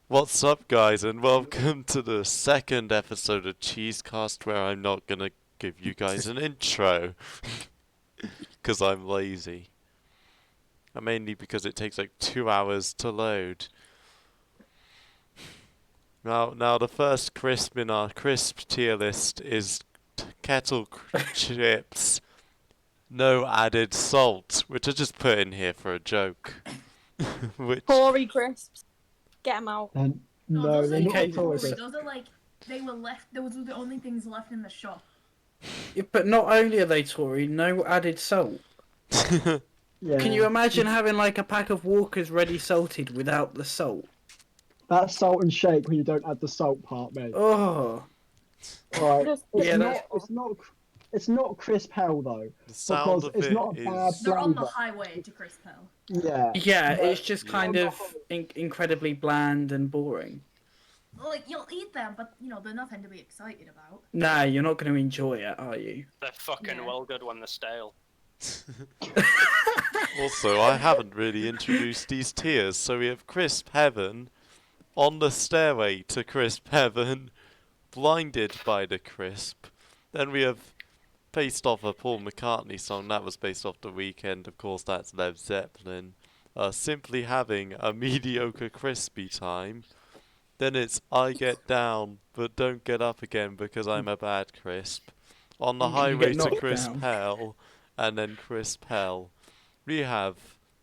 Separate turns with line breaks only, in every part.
What's up, guys, and welcome to the second episode of Cheesecast, where I'm not gonna give you guys an intro, because I'm lazy. And mainly because it takes like 2 hours to load. Now the first crisp in our crisp tier list is kettle chips, no added salt, which I just put in here for a joke. Which
Tory crisps. Get them out.
And
No,
no,
those
they're
are
not
Tory.
Tory.
Those are like they were left. Those were the only things left in the shop.
Yeah, but not only are they Tory, no added salt.
Yeah.
Can you imagine having like a pack of Walkers ready salted without the salt?
That's salt and shake when you don't add the salt part, mate.
Oh,
Right.
Just-
It's
Yeah,
not.
that's-
It's not crisp hell though,
the sound
because
of
it's
it
not a bad
is...
They're on the
flavour.
highway to Crisp Hill.
Yeah.
yeah,
But-
it's just kind
Yeah.
of incredibly bland and boring.
Like you'll eat them, but you know they're nothing to be excited about.
Nah, you're not going to enjoy it, are you?
They're fucking
Yeah.
well good when they're stale.
Also, I haven't really introduced these tiers, so we have Crisp Heaven, On the Stairway to Crisp Heaven, Blinded by the Crisp. Then we have, based off a Paul McCartney song, that was based off The Weeknd, of course that's Led Zeppelin. Simply Having a Mediocre Crispy Time. Then it's I Get Down, but Don't Get Up Again because I'm a Bad Crisp. On the
You
Highway
get
to
knocked
Crisp
down.
Hell, and then Crisp Hell. We have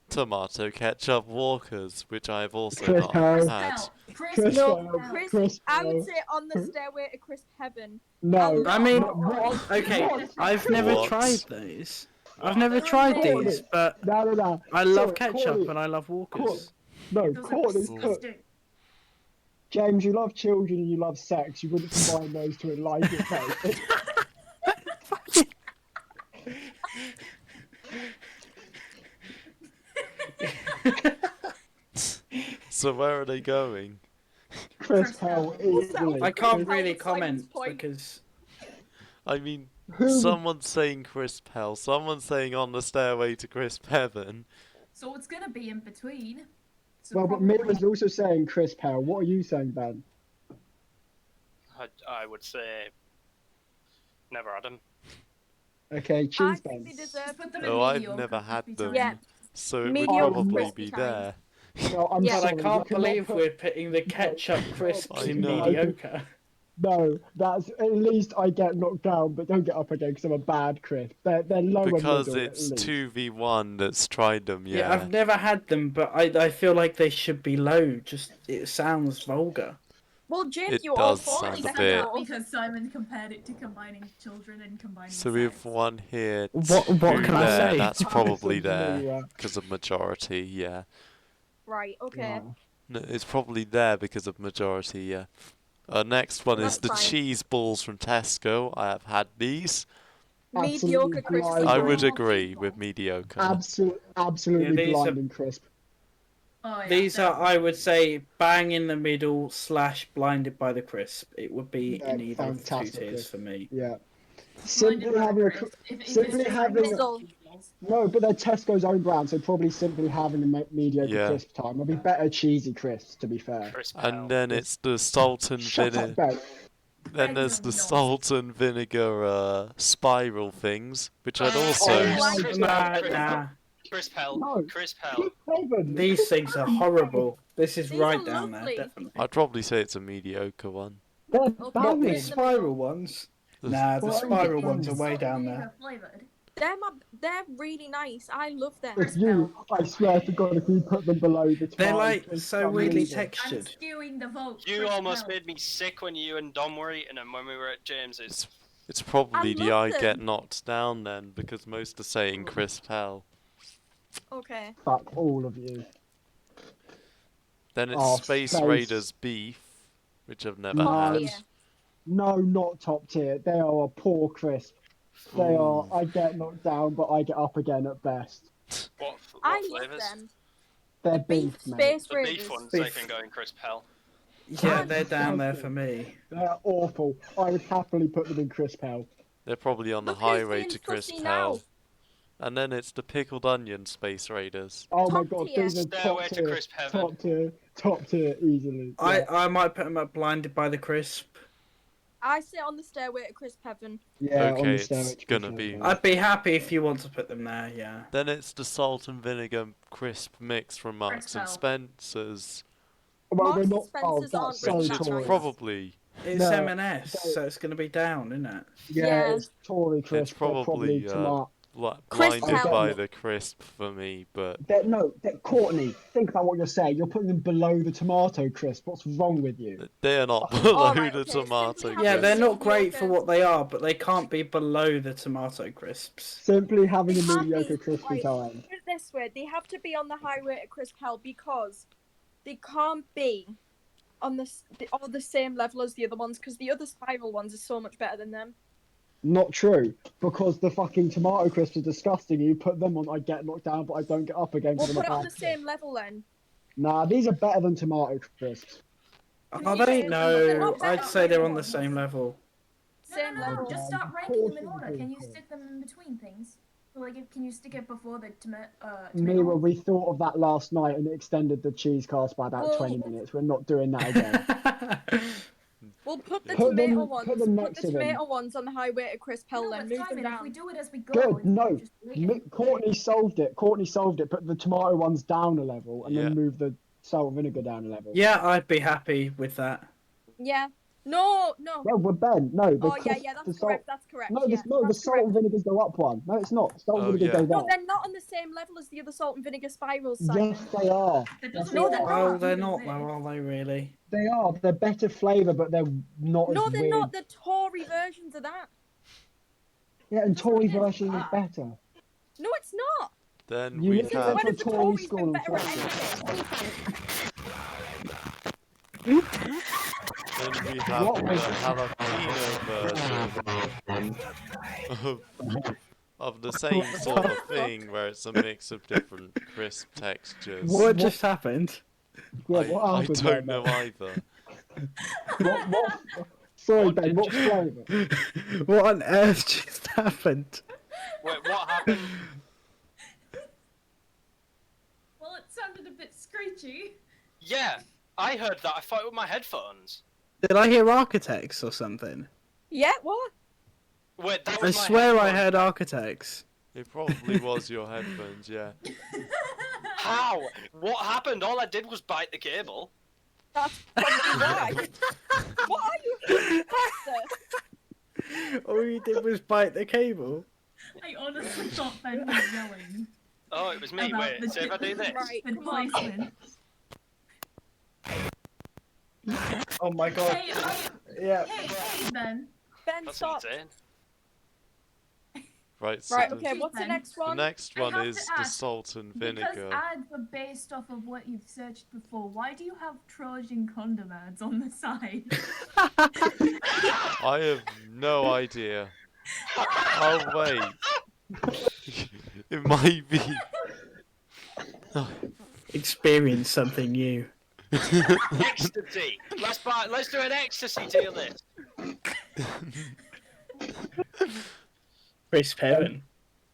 tomato ketchup Walkers, which I have also
Crisp
not
Hell.
had.
Hell, Crisp
Crisp
Hill.
Hell.
Crisp.
Crisp
I would
Hell.
say on the stairway to crisp heaven.
No.
I mean,
what?
okay,
What?
I've never
What?
tried those. I've never tried these, but
No.
I love
Sorry,
ketchup
Courtney.
and I love Walkers.
No,
Those are
Courtney.
disgusting.
James, you love children and you love sex. You wouldn't combine those two in life, mate.
So where are they going?
Crisp Hell easily.
I can't
Crisp Hell
really
was Simon's
comment
point.
because
I mean,
Who-
someone's saying Crisp Hell, someone's saying On the Stairway to Crisp Heaven.
So it's gonna be in between. So
Well, but
probably-
Mick was also saying Crisp Hell. What are you saying, Ben?
I would say never had them.
Okay,
I
cheese
think they
Ben.
deserve.
Put them in
Oh, I've
mediocre
never had
crispy
them.
time.
Yeah.
So it would
Mediocre
probably
crispy
be
time.
there.
No, I'm
Yeah.
but
sorry.
I
you
can't
cannot
believe
put-
we're putting the ketchup crisps
I
in
know.
mediocre.
No, that's at least I get knocked down, but don't get up again because I'm a bad crisp. They're lower
Because
middle,
it's
at least.
2v1 that's tried them,
Yeah,
yeah.
I've never had them, but I feel like they should be low. Just it sounds vulgar.
Well, James,
It
you
does
all
sound
Only
a
said
bit-
that because Simon compared it to combining children and combining
So we have
sex.
one here,
What
two
can I
there,
say?
that's probably
Listen to me,
there because of majority, yeah.
Right. Okay.
Yeah.
No, it's probably there because of majority, yeah. Next one is
That's
the
fine.
cheese balls from Tesco. I have had these.
Mediocre
Absolutely
crisp.
blind.
I would
Oh,
agree
people.
with mediocre.
Absolutely
Yeah, these are-
blinding crisp.
Oh, yeah,
These are,
definitely.
I would say, bang in the middle / blinded by the crisp. It would be
Yeah,
in either of the two
fantastic
tiers
crisp.
for me.
Yeah.
Blinded
Simply
by
having a
crisp. If it's
simply
just
having
like
Middle.
cheese
no, but they're Tesco's own brand, so probably simply having a mediocre
Yeah.
crisp time. There'll be better cheesy crisps, to be fair.
Crisp hell.
And then it's the salt and
Shut up,
vinegar.
Ben.
Then there's the salt and vinegar spiral things, which I'd
Oh,
also.
my
Crisp
Nah,
hell,
nah.
Crisp hell.
No.
Crisp hell.
Heaven.
These things are horrible. This is
These
right
are
down
lovely.
there, definitely.
I'd probably say it's a mediocre one.
They're
Okay.
Not
banging.
these spiral ones. Nah, the
Well,
spiral
it's
ones are way
Salt
down
vinegar
there.
Flavored.
They're really nice. I love them.
If you, I swear to God, if you put them below the
They're
time,
like
it's
so weirdly
unbelievable.
I'm
textured.
skewing the vote.
You
Crisp
almost
hell.
made me sick when you and Dom were eating them when we were at James's.
It's probably
I
the
love
I get
them.
knocked down then, because most are saying crisp hell.
Okay.
Fuck all of you.
Then it's
Oh,
Space
Space.
Raiders beef, which I've never
No.
had.
Yeah.
No, not top tier. They are a poor crisp. They are. I get knocked down, but I get up again at best.
What
I love
flavours?
them.
They're
The beef
beef, mate.
space
The
raiders.
beef ones,
Beef.
they can go in crisp hell.
Yeah, they're down there for me.
They're awful. I would happily put them in crisp hell.
They're probably on the
Look who's
highway
being
to crisp
fussy
hell.
now.
And then it's the pickled onion Space Raiders.
Oh my
Top
god,
tier.
these are
Stairway
top
to
tier,
Crisp Heaven.
top tier, easily. Yeah,
I might put them at blinded by the crisp.
I sit on the stairway to crisp heaven.
yeah on
Okay,
the stairway
it's
to
gonna
Crisp
be-
Heaven.
I'd be happy if you want to put them there. Yeah.
Then it's the salt and vinegar crisp mix from Marks and
Crisp
Spencer's,
Well,
Marks
they're
and
not. Oh,
Spencer's
that's
aren't
so
which
that
is
Tory.
nice.
probably
It's
No,
M&S, so it's going to be down, isn't it?
Yeah,
Yeah.
it's Tory crisp. They're
probably,
tomato.
Crisp
blinded
Hell.
by the crisp for me, but
Courtney, think about what you're saying. You're putting them below the tomato crisp. What's wrong with you?
they are not
Oh,
below
alright,
the
okay, simply
tomato
have
Yeah,
Crisp.
they're
crisp.
not great for
Mediocre.
what they are, but they can't be below the tomato crisps.
Simply having
They
a
can't
mediocre
be,
crispy
right,
time.
put it this way, they have to be on the highway to crisp hell because they can't be on the same level as the other ones because the other spiral ones are so much better than them.
Not true, because the fucking tomato crisps are disgusting. You put them on, I get knocked down, but I don't get up again.
We'll
'cause
put it
I'm a
on the
bad
same level then.
Nah, these are better than tomato crisps.
Are
you
they?
say-
No,
they're not
I'd
better
say they're
than
on the
ones.
same level.
Same level.
Just
Okay,
start
of
ranking them
course
in
you
order.
do,
Can you
cool.
stick them in between things? So, like, can you stick it before the tomato?
Mira, we thought of that last night and extended the cheese cast by about
Whoa.
20 minutes. We're not doing that again.
We'll put the
Put
tomato
them-
ones.
put them
Put
next
the
to them.
tomato ones on the highway to crisp hell
No,
then.
but
Move them
Simon, if we
down.
do it as we go,
Good,
it's
no.
just waiting.
Courtney solved it. Courtney solved it. Put the tomato ones down a level and
Yeah.
then move the salt and vinegar down a level.
Yeah, I'd be happy with that.
Yeah. No.
Well, we're Ben. No, the
Oh yeah,
crisp,
yeah,
the
that's
salt.
correct. That's correct.
No,
Yeah,
the
that's
salt
correct.
and vinegars go up one. No, it's not. Salt and
Oh,
vinegar
yeah.
go
No,
down.
they're not on the same level as the other salt and vinegar spirals, Simon.
Yes, they are.
That doesn't
No,
mean
they're
that
not.
Oh,
they're
they're
even
not
this.
though, are they really?
They are. They're better flavour, but they're not
No,
as
they're
weird.
not. They're Tory versions of that.
Yeah, and
Doesn't
Tory
mean it's
version is
bad.
better.
No, it's not.
Then
You
we
listen
have
When
to
have the
Tory
Tories
school
been
and
better at
fuck
anything?
then we have
What
the
was-
jalapeno version of the same sort of thing, where it's a mix of different crisp textures.
What just happened?
Yeah,
I
what happened there,
don't know
mate?
either.
What? Sorry,
What
Ben.
did
What
you-
flavour?
What on earth just happened?
Wait, what happened?
Well, it sounded a bit screechy.
Yeah, I heard that. I thought it with my headphones.
Did I hear architects or something?
Yeah, what?
Wait, that
I
was my
swear I
headphones.
heard architects.
It probably was your headphones, yeah.
How? What happened? All I did was bite the cable.
That's probably why. What are you? Sir?
All you did was bite the cable.
I honestly thought Ben was yelling
Oh, it was me.
about
Wait,
the
so if I do this?
Right,
the
come on.
placement.
Oh my god.
Hey,
Yeah.
hey, Ben.
Ben,
That's
stop.
insane.
Right, so
Right,
the,
okay, what's the
Ben.
next
the
one?
next
I
one
have
is
to
the
ask,
salt and
Because
vinegar.
ads are based off of what you've searched before. Why do you have Trojan condom ads on the side?
I have no idea. Oh wait. It might be.
Experience something new.
Ecstasy. Let's do an ecstasy tier list.
Crisp heaven.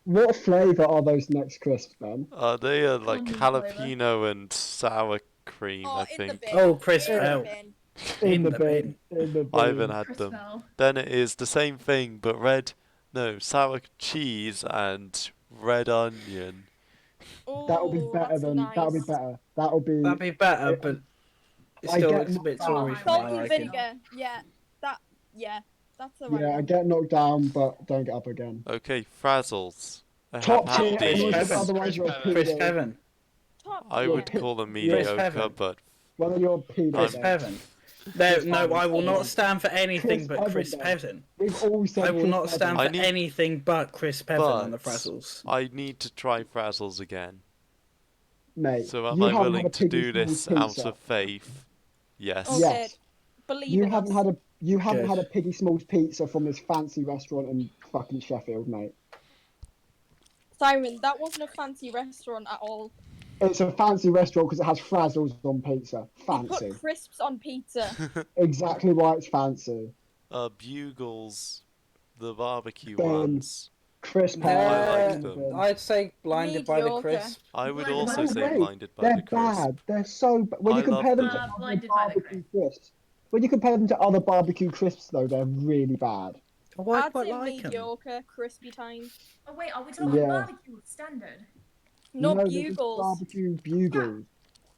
What flavour are those next crisps, Ben?
They are like
Onion flavour.
jalapeno and sour cream,
Oh,
I
in the
think.
bin.
Oh, crisp
In the
hell.
bin.
In the bin.
In the bin.
I haven't had them.
Crispel.
Then it is the same thing, but sour cheese and red onion.
That'll be
Ooh,
better
that's
than.
nice.
That'll be better. That'll be.
That'd be better, but it
I
still
get
looks a bit
knocked
Tory
out.
for
Salt
my
and
liking.
vinegar. Yeah, that's the right
Yeah, I
one.
get knocked down, but don't get up again.
Okay, frazzles. I have
Top
had
tier,
Crisp
these.
heaven.
otherwise you're a
Crisp
Crisp
pedo.
heaven.
Top
I
tier.
would call them
Yeah.
mediocre,
heaven.
but
Whether you're a pedo.
Crisp
then.
heaven. No,
Crisp
no,
heaven.
I will not stand for anything
Crisp
but
heaven,
crisp
then.
heaven.
We've all said
I will
crisp
not
heaven.
stand
I
for
need-
anything but crisp heaven on the
but
frazzles.
I need to try frazzles again.
Mate,
So am
you
I
haven't
willing
had a
to
Piggy
do this
Smalls
out
pizza.
of faith? Yes.
Okay.
Yes.
Believe
You
in
haven't
us.
had a you haven't
Good.
had a Piggy Smalls pizza from this fancy restaurant in fucking Sheffield, mate.
Simon, that wasn't a fancy restaurant at all.
It's a fancy restaurant because it has frazzles on pizza.
They
Fancy.
put crisps on pizza.
Exactly why it's fancy.
Bugles, the barbecue
Ben.
ones.
Crisp
I
Hell.
like them.
I'd say blinded by the
Mediocre.
crisp.
I would
Blinded
also
by
say
the-
blinded by
They're
the crisp.
bad. They're so bad. When
I
you compare
love
them to
them.
other
Blinded by the
barbecue crisps, when you compare them to other barbecue crisps, though, they're really bad.
Oh, I
I'd
quite
say
like them.
mediocre, crispy time.
Oh wait, are we talking
Yeah.
barbecue or standard?
No
They're just
bugles.
barbecue bugles.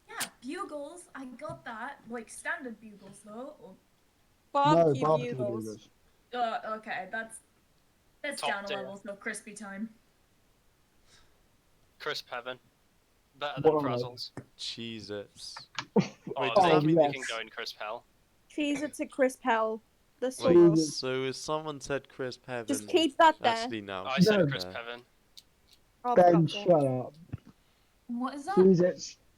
Yeah, bugles. I got that. Like standard bugles though. Or...
No,
Barbecue
barbecue
bugles.
bugles.
Okay, that's
Top
down a
tier.
level. So crispy time.
Crisp heaven. Better than
What are they?
Frazzles.
Cheez-Its.
Oh,
Wait,
does
does
that
that
mean
yes.
they can go in crisp hell?
Cheez-Its to crisp hell. They're so
Wait,
good.
so if someone said crisp heaven,
Just keep that there.
actually no.
I said
No.
crisp heaven.
Oh,
Ben,
for God's sake.
shut up.
What is that?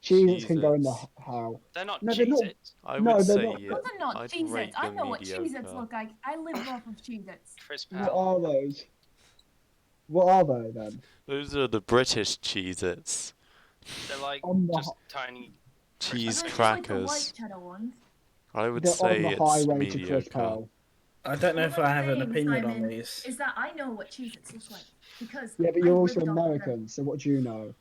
Cheez-Its can go in the
Cheez-Its.
hell.
They're not
No, they're not.
Cheez-Its.
I
No,
would
they're
say
not.
yeah.
Those are not
I'd
Cheez-Its.
rate
I
them
know what Cheez-Its
mediocre.
look like. I live off of Cheez-Its.
Crisp
What
hell.
are those? What are they then?
Those are the British Cheez-Its.
They're like
On the
just tiny.
Cheese
Are those just like the
crackers.
white cheddar ones?
I would
They're
say
on the
it's
highway to crisp
mediocre.
hell.
I don't know if
What
I
I'm
have an
saying,
opinion on
Simon,
these.
Is that I know what Cheez-Its look like because
Yeah, but
I
you're also
lived off of them.
American, so what do you know?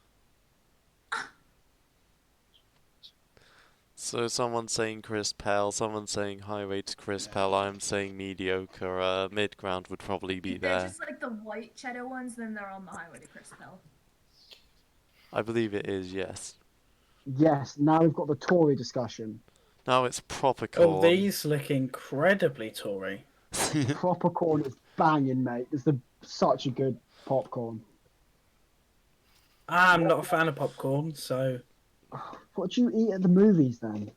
So someone's saying crisp hell, someone's saying highway to crisp hell, I'm saying mediocre. Mid ground would probably be
If they're
there.
just like the white cheddar ones, then they're on the highway to crisp hell.
I believe it is, yes.
Yes, now we've got the Tory discussion.
Now it's proper
Oh,
corn.
these look incredibly Tory.
Proper corn is banging, mate. It's such a good popcorn.
I'm not a fan of popcorn, so
What do you eat at the movies then?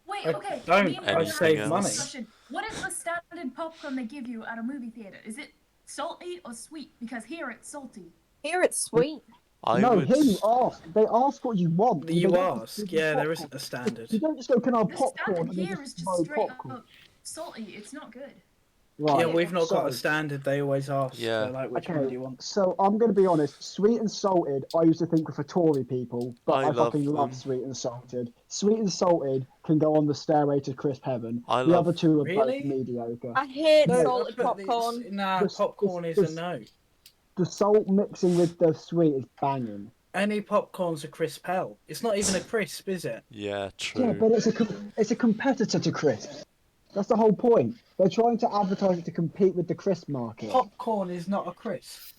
Wait,
I
okay.
don't.
me and
I
Robbie had
save
this
money.
discussion. What is the standard popcorn they give you at a movie theater? Is it salty or sweet? Because here it's salty.
Here it's sweet.
I
No,
would.
here you ask. They ask what you want. They
you
don't just
ask.
give you
Yeah, there
popcorn.
isn't a standard.
You don't just go, can I have
The
popcorn?
standard
And they
here is
just
just
throw
straight
popcorn.
up salty. It's not good.
Right.
Yeah, we've not got a
so-
standard. They always ask.
Yeah.
They're like, which one do you want?
So I'm going to be honest. Sweet and salted, I used to think were for Tory people, but
I
I,
love
fucking love
them.
sweet and salted. Sweet and salted can go on the stairway to crisp heaven.
I
The
love-
other two are
Really?
both mediocre.
I hate
No,
salted
but it's-
popcorn.
Nah,
This-
popcorn
this-
is a
this-
no.
The salt mixing with the sweet is banging.
Any popcorn's a crisp hell. It's not even a crisp, is it?
Yeah,
Yeah,
true.
but it's a competitor to crisps. That's the whole point. They're trying to advertise it to compete with the crisp market.
Popcorn is not a crisp.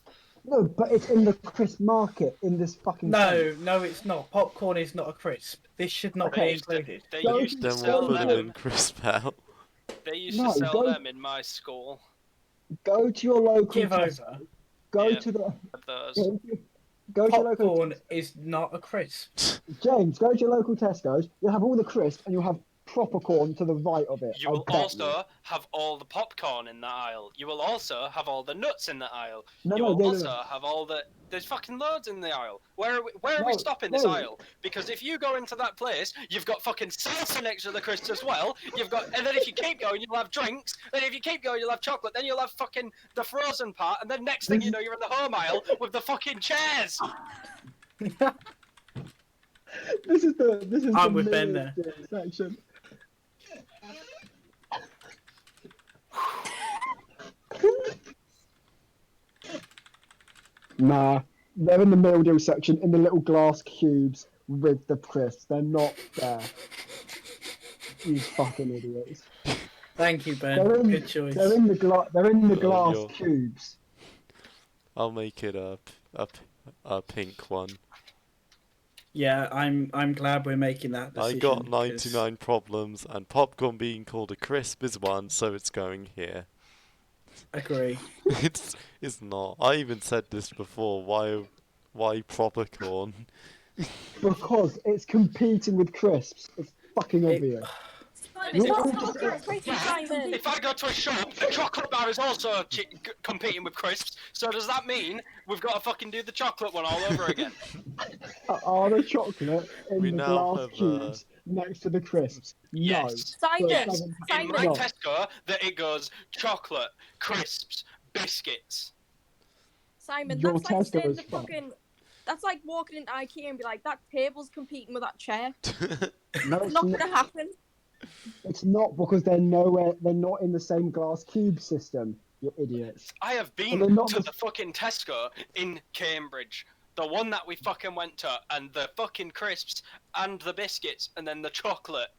No, but it's in the crisp market in this fucking.
No, no, it's not. Popcorn is not a crisp. This should not be
They used to,
included.
they
Don't
used to
Then
sell
we'll put them
them.
in crisp hell.
They used
No,
to sell
don't-
them in my school.
Go to your local.
Give
Tesco.
over.
Go
Yeah.
to the.
Those.
Go to your local.
Popcorn is not a crisp.
James, go to your local Tesco's. You'll have all the crisp, and you'll have proper corn to the right of it.
You
I
will
bet
also have all the popcorn in that aisle. You will also have all the nuts in that aisle.
No,
You
no,
will
no, no,
also
no.
have all the. There's fucking loads in the aisle. Where are we
No,
stopping this
no.
aisle? Because if you go into that place, you've got fucking salsa next to the crisps as well. You've got, and then if you keep going, you'll have drinks. Then if you keep going, you'll have chocolate. Then you'll have fucking the frozen part. And then next thing you know, you're in the home aisle with the fucking chairs.
This is the.
I'm with Ben
meal section. Nah, they're in the meal deal section in the little glass cubes with the crisps. They're not there. You fucking idiots.
Thank you, Ben.
They're in,
Good choice.
they're in the
Oh,
glass
you're-
cubes.
I'll make it a pink one.
Yeah, I'm glad we're making that
I
decision.
got
because
99 problems, and popcorn being called a crisp is one, so it's going here.
Agree.
It's not. I even said this before. Why proper corn?
Because it's competing with crisps. It's fucking
It-
obvious.
Simon,
You're
it's
all
not
just-
crisp.
Crazy
It's
Simon.
If I go to a shop, a chocolate bar is also competing with crisps. So does that mean we've got to fucking do the chocolate one all over again?
Are the chocolate in
We
the
now
glass
have,
cubes next to the crisps?
Yes.
No.
Simon,
It doesn't-
In
Simon.
my
No.
Tesco, that it goes chocolate, crisps, biscuits.
Simon,
Your
that's like
Tesco
saying
is
the
fun.
fucking. That's like walking into IKEA and be like, that table's competing with that chair.
No,
It's not gonna happen.
It's not because they're nowhere. They're not in the same glass cube system. You idiots.
I have
And
been
they're not
to
the-
the fucking Tesco in Cambridge. The one that we fucking went to, and the fucking crisps, and the biscuits, and then the chocolate.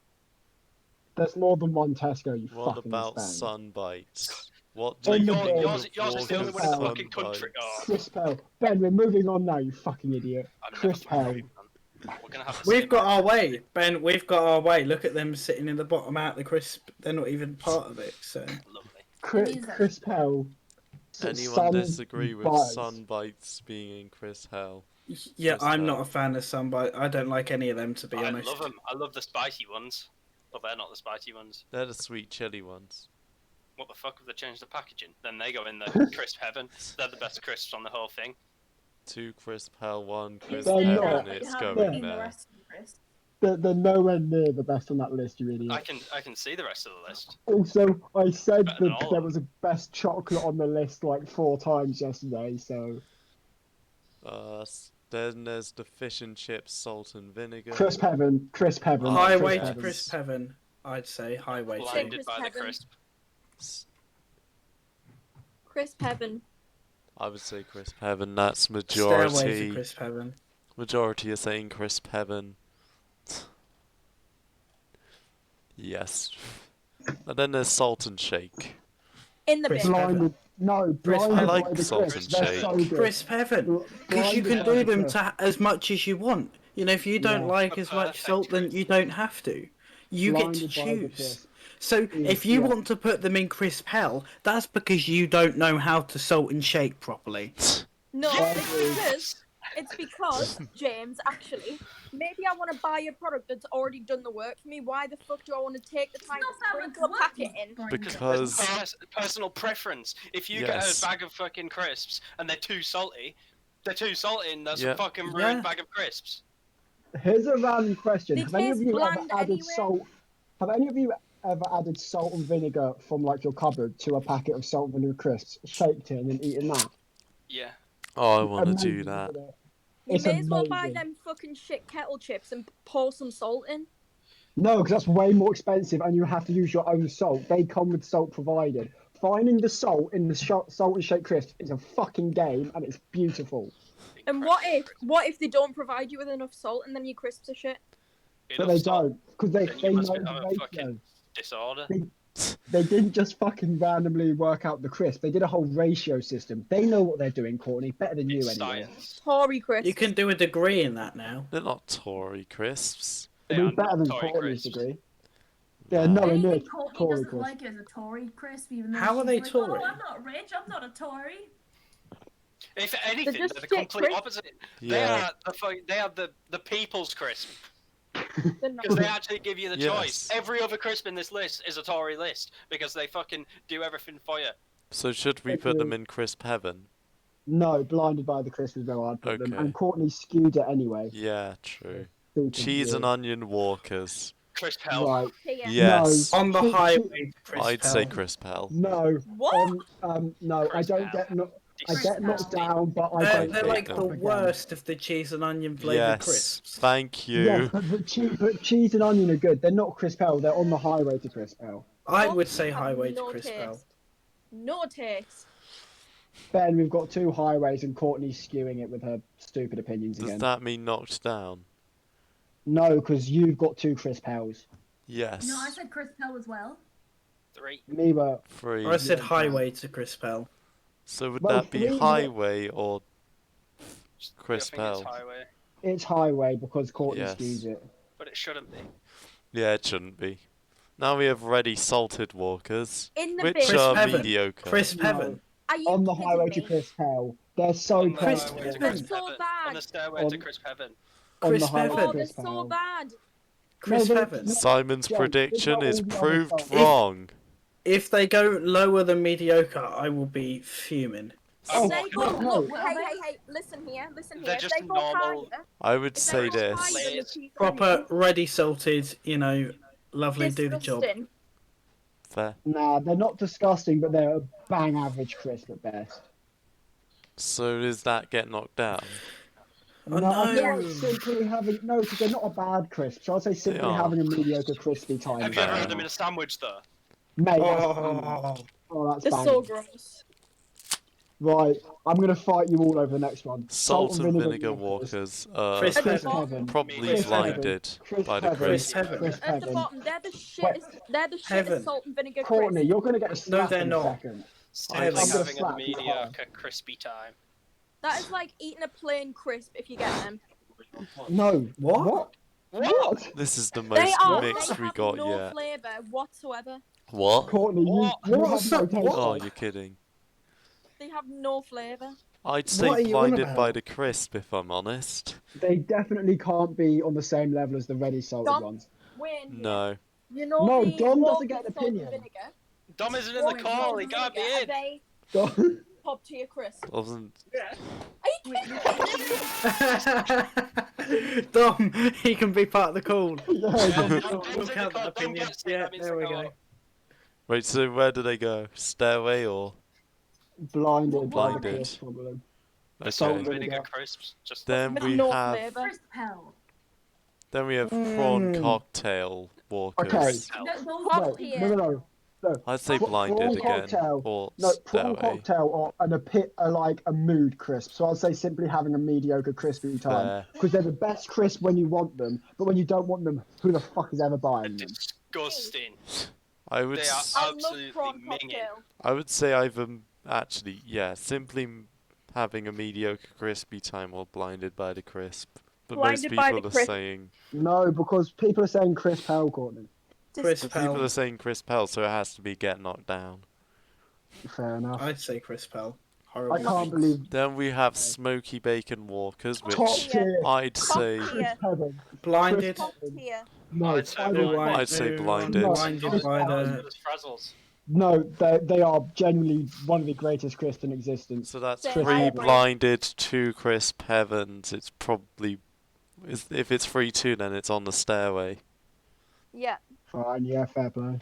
There's more than one Tesco, you
What
fucking
about
Spain.
sun bites? What do
In
you
the
think
bin.
of
Yours is the only
Walker's
one in the
sun
fucking country.
bites?
Oh,
Crisp Hell. Ben, we're moving on now, you fucking idiot.
I've never
Crisp
fucking
Hell.
been, man. We're gonna have to
We've
see
got
that.
our way, Ben. We've got our way. Look at them sitting in the bottom out the crisp. They're not even part of it. So
Lovely.
It is
Crisp Hell.
Anyone
Sun
disagree with
bites.
sun bites being in Chris Hell?
yeah,
Crisp
I'm
Hell.
not a fan of Sunbite. I don't like any of them, to be
I
honest.
love them. I love the spicy ones. But they're not the spicy ones.
They're the sweet chili ones.
What the fuck have they changed the packaging? Then they go in the crisp heaven. They're the best crisps on the whole thing.
2 crisp hell, 1 crisp
They're
heaven,
not.
it's
haven't
going
seen the
there.
rest of the crisps.
They're nowhere near the best on that list, you idiot.
I can see the rest of the list.
Also, I said
Better than
that
all
there
of
was a best chocolate on the list like 4 times yesterday, so...
Then there's the fish and chips, salt and vinegar.
Crisp Heaven, Crisp Heaven.
Highway
Crisp
to
Heaven.
Crisp Heaven. I'd say highway to.
Blinded
Crisp
by the
heaven.
crisp.
Crisp Heaven.
I would say crisp heaven, that's
Stairway
majority.
to Crisp Heaven.
Majority are saying crisp heaven. Yes. And then there's salt and shake.
In the
Crisp
bin.
Heaven.
Blinded. No,
Crisp
blinded
Heaven.
I like
by the
salt
crisp.
and
They're
shake.
so good.
Crisp Heaven. Because you
Blinded
can
by
do
the
them
crisp.
to as much as you want. You know, if you don't
Yeah.
like
A
as much
perfect
salt, then
crisp.
you don't have to. You get to
Blinded by the
choose.
crisp.
So if you
Yeah.
want to put them in crisp hell, that's because you don't know how to salt and shake properly.
No,
Yes!
it's because, James, actually, maybe I want to buy a product that's already done the work for me. Why the fuck do I want to take the time to
Not how it's
sprinkle a packet in?
working.
Because
Personal preference. If you
Yes.
get a bag of fucking crisps and they're too salty and that's
Yeah.
a fucking ruined
Yeah.
bag of crisps.
Here's a random question.
They
Have any of
taste
you ever
bland
added
anyway.
salt? Have any of you ever added salt and vinegar from like your cupboard to a packet of salt and vinegar crisps, shaked it, and then eaten that?
Yeah.
oh, I want to
Amazing,
do that.
isn't it?
You
It's
may as well buy
amazing.
them fucking shit kettle chips and pour some salt in.
No, because that's way more expensive, and you have to use your own salt. They come with salt provided. Finding the salt in the salt and shake crisp is a fucking game, and it's beautiful.
And what if they don't provide you with enough salt and then your crisps are shit?
But they don't, because they
Then you
know
must
the
have a
ratio.
fucking disorder.
They didn't just fucking randomly work out the crisp. They did a whole ratio system. They know what they're doing, Courtney. Better than you,
It's
anyway.
science.
Tory crisps.
You can do a degree in that now.
They're not Tory crisps.
They
It'll
are
be better
not
than
Tory
Courtney's
crisps.
degree. Yeah,
Nah.
nowhere near
Anything Courtney
Tory
doesn't
crisp.
like is a Tory crisp, even though
How are
she's
they
like,
Tory?
Oh, I'm not rich. I'm not a Tory.
If anything,
just
they're the
shit
complete
crisps.
opposite.
Yeah.
They are the people's crisp.
They're not.
Because they actually give you the
Yes.
choice. Every other crisp in this list is a Tory list because they fucking do everything for you.
So should we put them in crisp heaven?
No, blinded by the crisp is where I'd put them.
Okay.
And Courtney skewed it anyway.
Yeah, true.
Stupid
Cheese
you.
and onion walkers.
Crisp hell.
Right.
Here.
Yes.
On the
Cheese-
highway to Crisp
I'd say
Hell.
crisp hell.
No.
What?
No, I
Crisp
don't
hell.
get I
Crisp
get knocked
hell.
down, but I
They're,
don't
they're
get
like
up
the
again.
worst of the cheese and onion flavored
Yes.
crisps.
Thank you.
Yeah, but cheese and onion are good. They're not crisp hell. They're on the highway to crisp hell.
I
What?
would say
Have
highway to
no
Crisp
taste.
Hell.
No taste.
Ben, we've got 2 highways, and Courtney's skewing it with her stupid opinions
Does
again.
that mean knocked down?
No, because you've got 2 crisp hells.
Yes.
No, I said Crisp Hell as well.
3.
Me were
3.
I said highway to Crisp Hell.
So would
Well,
that be
3
highway or crisp
I think it's
hell?
highway,
it's highway because Courtney
Yes.
skews it.
but it shouldn't be.
Yeah, it shouldn't be. Now we have ready salted walkers,
In the
which
bin.
Crisp
are
heaven.
mediocre.
Crisp
No.
Heaven.
Are you
On the
kidding
highway
me?
to crisp hell. They're so
On the
Crisp
highway to
heaven.
crisp
They're so
heaven.
bad.
On the stairway to
On-
crisp heaven.
on the
Crisp
highway
heaven.
to
Oh, they're
crisp
so
hell.
bad.
Crisp
No,
Heaven.
Simon's
James,
prediction
what
is
about all the
proved
other stuff?
wrong.
If they go lower than mediocre, I will be fuming.
Oh,
If they go,
no, no.
look, hey, listen here.
They're
If
just
they go
normal-
higher,
I would
if
say
they go
this.
higher than the
Layers.
cheese and
Proper,
onion,
ready salted, you know, lovely, do the job.
disgusting.
Fair.
Nah, they're not disgusting, but they're a bang average crisp at best.
So does that get knocked down?
Oh,
no, I feel
no.
like simply having no, because they're not a bad crisp. So I'd say simply
are.
having a mediocre crispy time.
Have you ever
Fair.
had them in a sandwich though?
Mate,
Oh,
Oh, that's
They're
banging.
so gross.
Right, I'm gonna fight you all over the next one.
Salt and vinegar walkers.
Chris
At the
Chris
Heaven.
bottom,
Heaven.
Probably
Chris
blinded
Heaven.
by the
Chris
crisp.
Heaven.
Chris
at the
Heaven.
bottom, they're the
Wait.
shittest. They're the
Heaven.
shittest salt and vinegar
Courtney,
crisps.
you're gonna get a slap
they're
in a
not.
second.
Simply
I'm
gonna
having a
slap you hard.
mediocre crispy time.
That is like eating a plain crisp if you get them.
No.
What?
What?
This is the
They
most
are.
mixed
They
we
have
got
no
yet.
flavour whatsoever.
What?
Courtney, you
What?
have no
What's
taste.
that? What?
Oh, you're kidding.
They have no flavour.
I'd
What
say
are you on
blinded by
about?
the crisp, if I'm honest.
They definitely can't be on the same level as the ready salted
Dom?
ones.
Wayne,
No.
you know
No,
the
Dom doesn't
walking
get an
salt and
opinion.
vinegar?
Dom isn't in the
Walking
call.
salt
He
and
can't be
vinegar,
in.
Are they top tier crisp?
Wasn't.
Dom, he can be part of the call.
Yeah,
Dom-
Dom-
Dom's in
We'll
the
count
call.
that
Dom
opinion.
gets it.
Yeah,
That means
there we
the
go.
call.
Wait, so where do they go? Stairway or?
blinded by the
Blinded.
crisp problem.
The salt and
Okay.
vinegar
vinegar.
crisps. Just
Then
With
we
no
have.
flavour.
Crisp hell.
Then we have prawn
Mm.
cocktail walkers.
Okay.
Those
Top
No,
tier.
no.
I'd say
Prawn
blinded again.
cocktail.
Or
No, prawn
stairway.
cocktail or and a pit are like a mood crisp. So I'd say simply having a mediocre crispy time.
Fair.
Because they're the best crisp when you want them, but when you don't want them, who the fuck is ever buying them?
disgusting.
I would.
They are
I love
absolutely
prawn
minging.
cocktail.
I would say either actually, yeah, simply having a mediocre crispy time or blinded by the crisp. But most
Blinded by
people
the
are
crisp.
saying
No, because people are saying crisp hell, Courtney.
Chris
people
Pell.
are saying crisp hell, so it has to be get knocked down.
Fair enough.
I'd say Chris Pell.
I
Horrible.
can't believe
Then we have smoky bacon walkers,
top
which
tier.
I'd
Top
say
tier.
Chris Heaven.
Blinded.
Top tier.
No,
I'd say
I
blinded.
will-
I'd say blinded.
Blinded by
Not as
the.
good as Frazzles.
no, they are genuinely one of the greatest crisps in existence.
so that's
Same, I
three
agree.
blinded, two crisp heavens. It's probably if it's 3-2, then it's on the stairway.
Yeah.
Fine, yeah, fair play.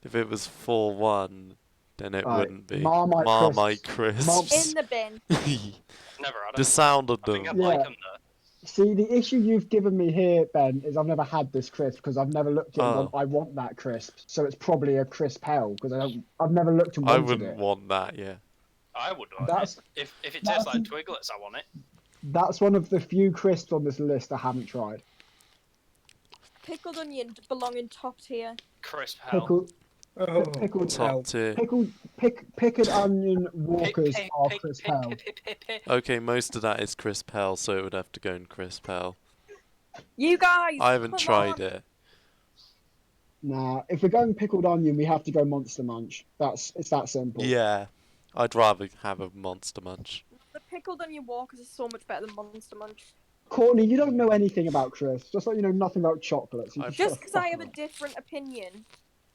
If it was 4-1, then it
Right,
wouldn't be.
Marmite
crisps.
In the bin.
Never had
The
them.
sound of
I think
them.
I'd like
Yeah.
them though.
See, the issue you've given me here, Ben, is I've never had this crisp because I've never looked at it and gone,
Oh.
I want that crisp. So it's probably a crisp hell because I've never looked and
I
wanted
wouldn't
it.
want that, yeah.
I would want
That's
it. If it
that's-
tastes like Twiglets, I want it.
that's one of the few crisps on this list I haven't tried.
Pickled onion belong in top tier.
Crisp hell.
Pickled,
Oh,
pickled,
Top tier.
pickled onion walkers
Pick,
are
pick,
crisp
pick,
hell.
pick, pick, pick.
Okay, most of that is crisp hell, so it would have to go in crisp hell.
You guys.
I haven't
come
tried
on.
it.
Nah, if we're going pickled onion, we have to go Monster Munch. It's that simple.
Yeah, I'd rather have a Monster Munch.
The pickled onion walkers are so much better than Monster Munch.
Courtney, you don't know anything about crisps, just like you know nothing about chocolates. You
I-
can
Just
shut
because
the
I
fuck
have a
up.
different opinion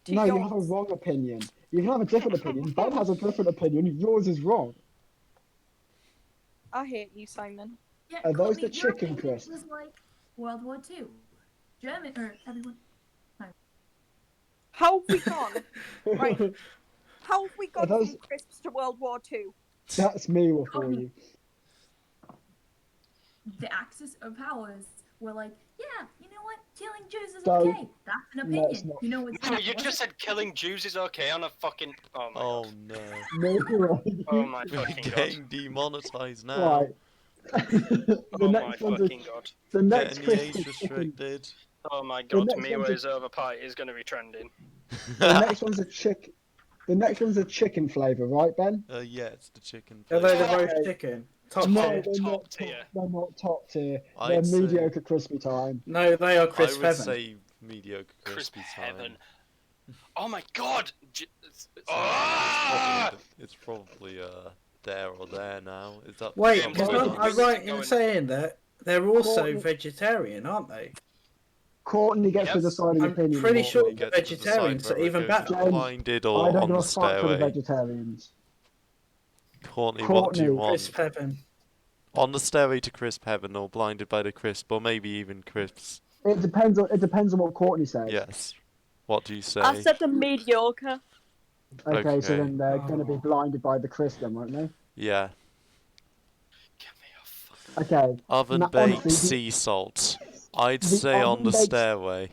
to
No,
yours.
you have a wrong opinion. You can have a different opinion. Ben has a different opinion. Yours is wrong.
I hate you, Simon.
Yeah,
Are those
Courtney,
the
your
chicken
opinion
crisps?
was like World War II. German or everyone.
How have we gone? Right. How have we gone
those-
from crisps to World War II?
That's me for you.
The Axis of Powers were like, yeah, you know what? Killing Jews is
Don't-
okay. That's an
let's
opinion.
not-
You know what's
No, you just said killing Jews is okay on a fucking. Oh my
Oh
god.
no.
No,
Oh my
We're
fucking god.
getting demonetized now.
right. the
Oh my
next one's a,
fucking god.
the next
Getting the
crisp
age
is chicken.
restricted.
Oh my god.
next
Mihwa
one's a-
is over pie is going to be trending.
The next one's a chick. The next one's a chicken flavour, right, Ben?
Yeah, it's the chicken.
Are they the
flavour.
roast chicken? Top
No,
tier.
they're
Top
not
tier.
They're not top tier.
I'd
They're
say-
mediocre crispy time.
No, they are
I
Chris
would
Heaven.
say mediocre
Crisp
crispy
heaven.
time.
Oh my god.
So
Ah!
it's probably there or there now. Is that
Wait,
I'm
but
sorry,
aren't I
I'm
right in
going-
saying that they're also
Courtney-
vegetarian, aren't they?
Courtney gets
Yes.
the deciding
I'm
opinion.
pretty
on
sure
this.
the vegetarians are even better.
James,
Blinded
I
or
don't
on
give
the
a fuck for the
stairway.
vegetarians.
Courtney, what do you
Courtney.
Chris
want?
Heaven.
On the stairway to crisp heaven or blinded by the crisp or maybe even crisps?
It depends on what Courtney says.
Yes. What do you say?
I said the mediocre.
Okay, so
Okay.
then they're going to be blinded by the crisp, then, won't they?
Yeah.
Give me a fucking.
Okay.
Oven
Now,
baked
honestly,
sea salt. I'd
the
say on the
oven-baked-
stairway.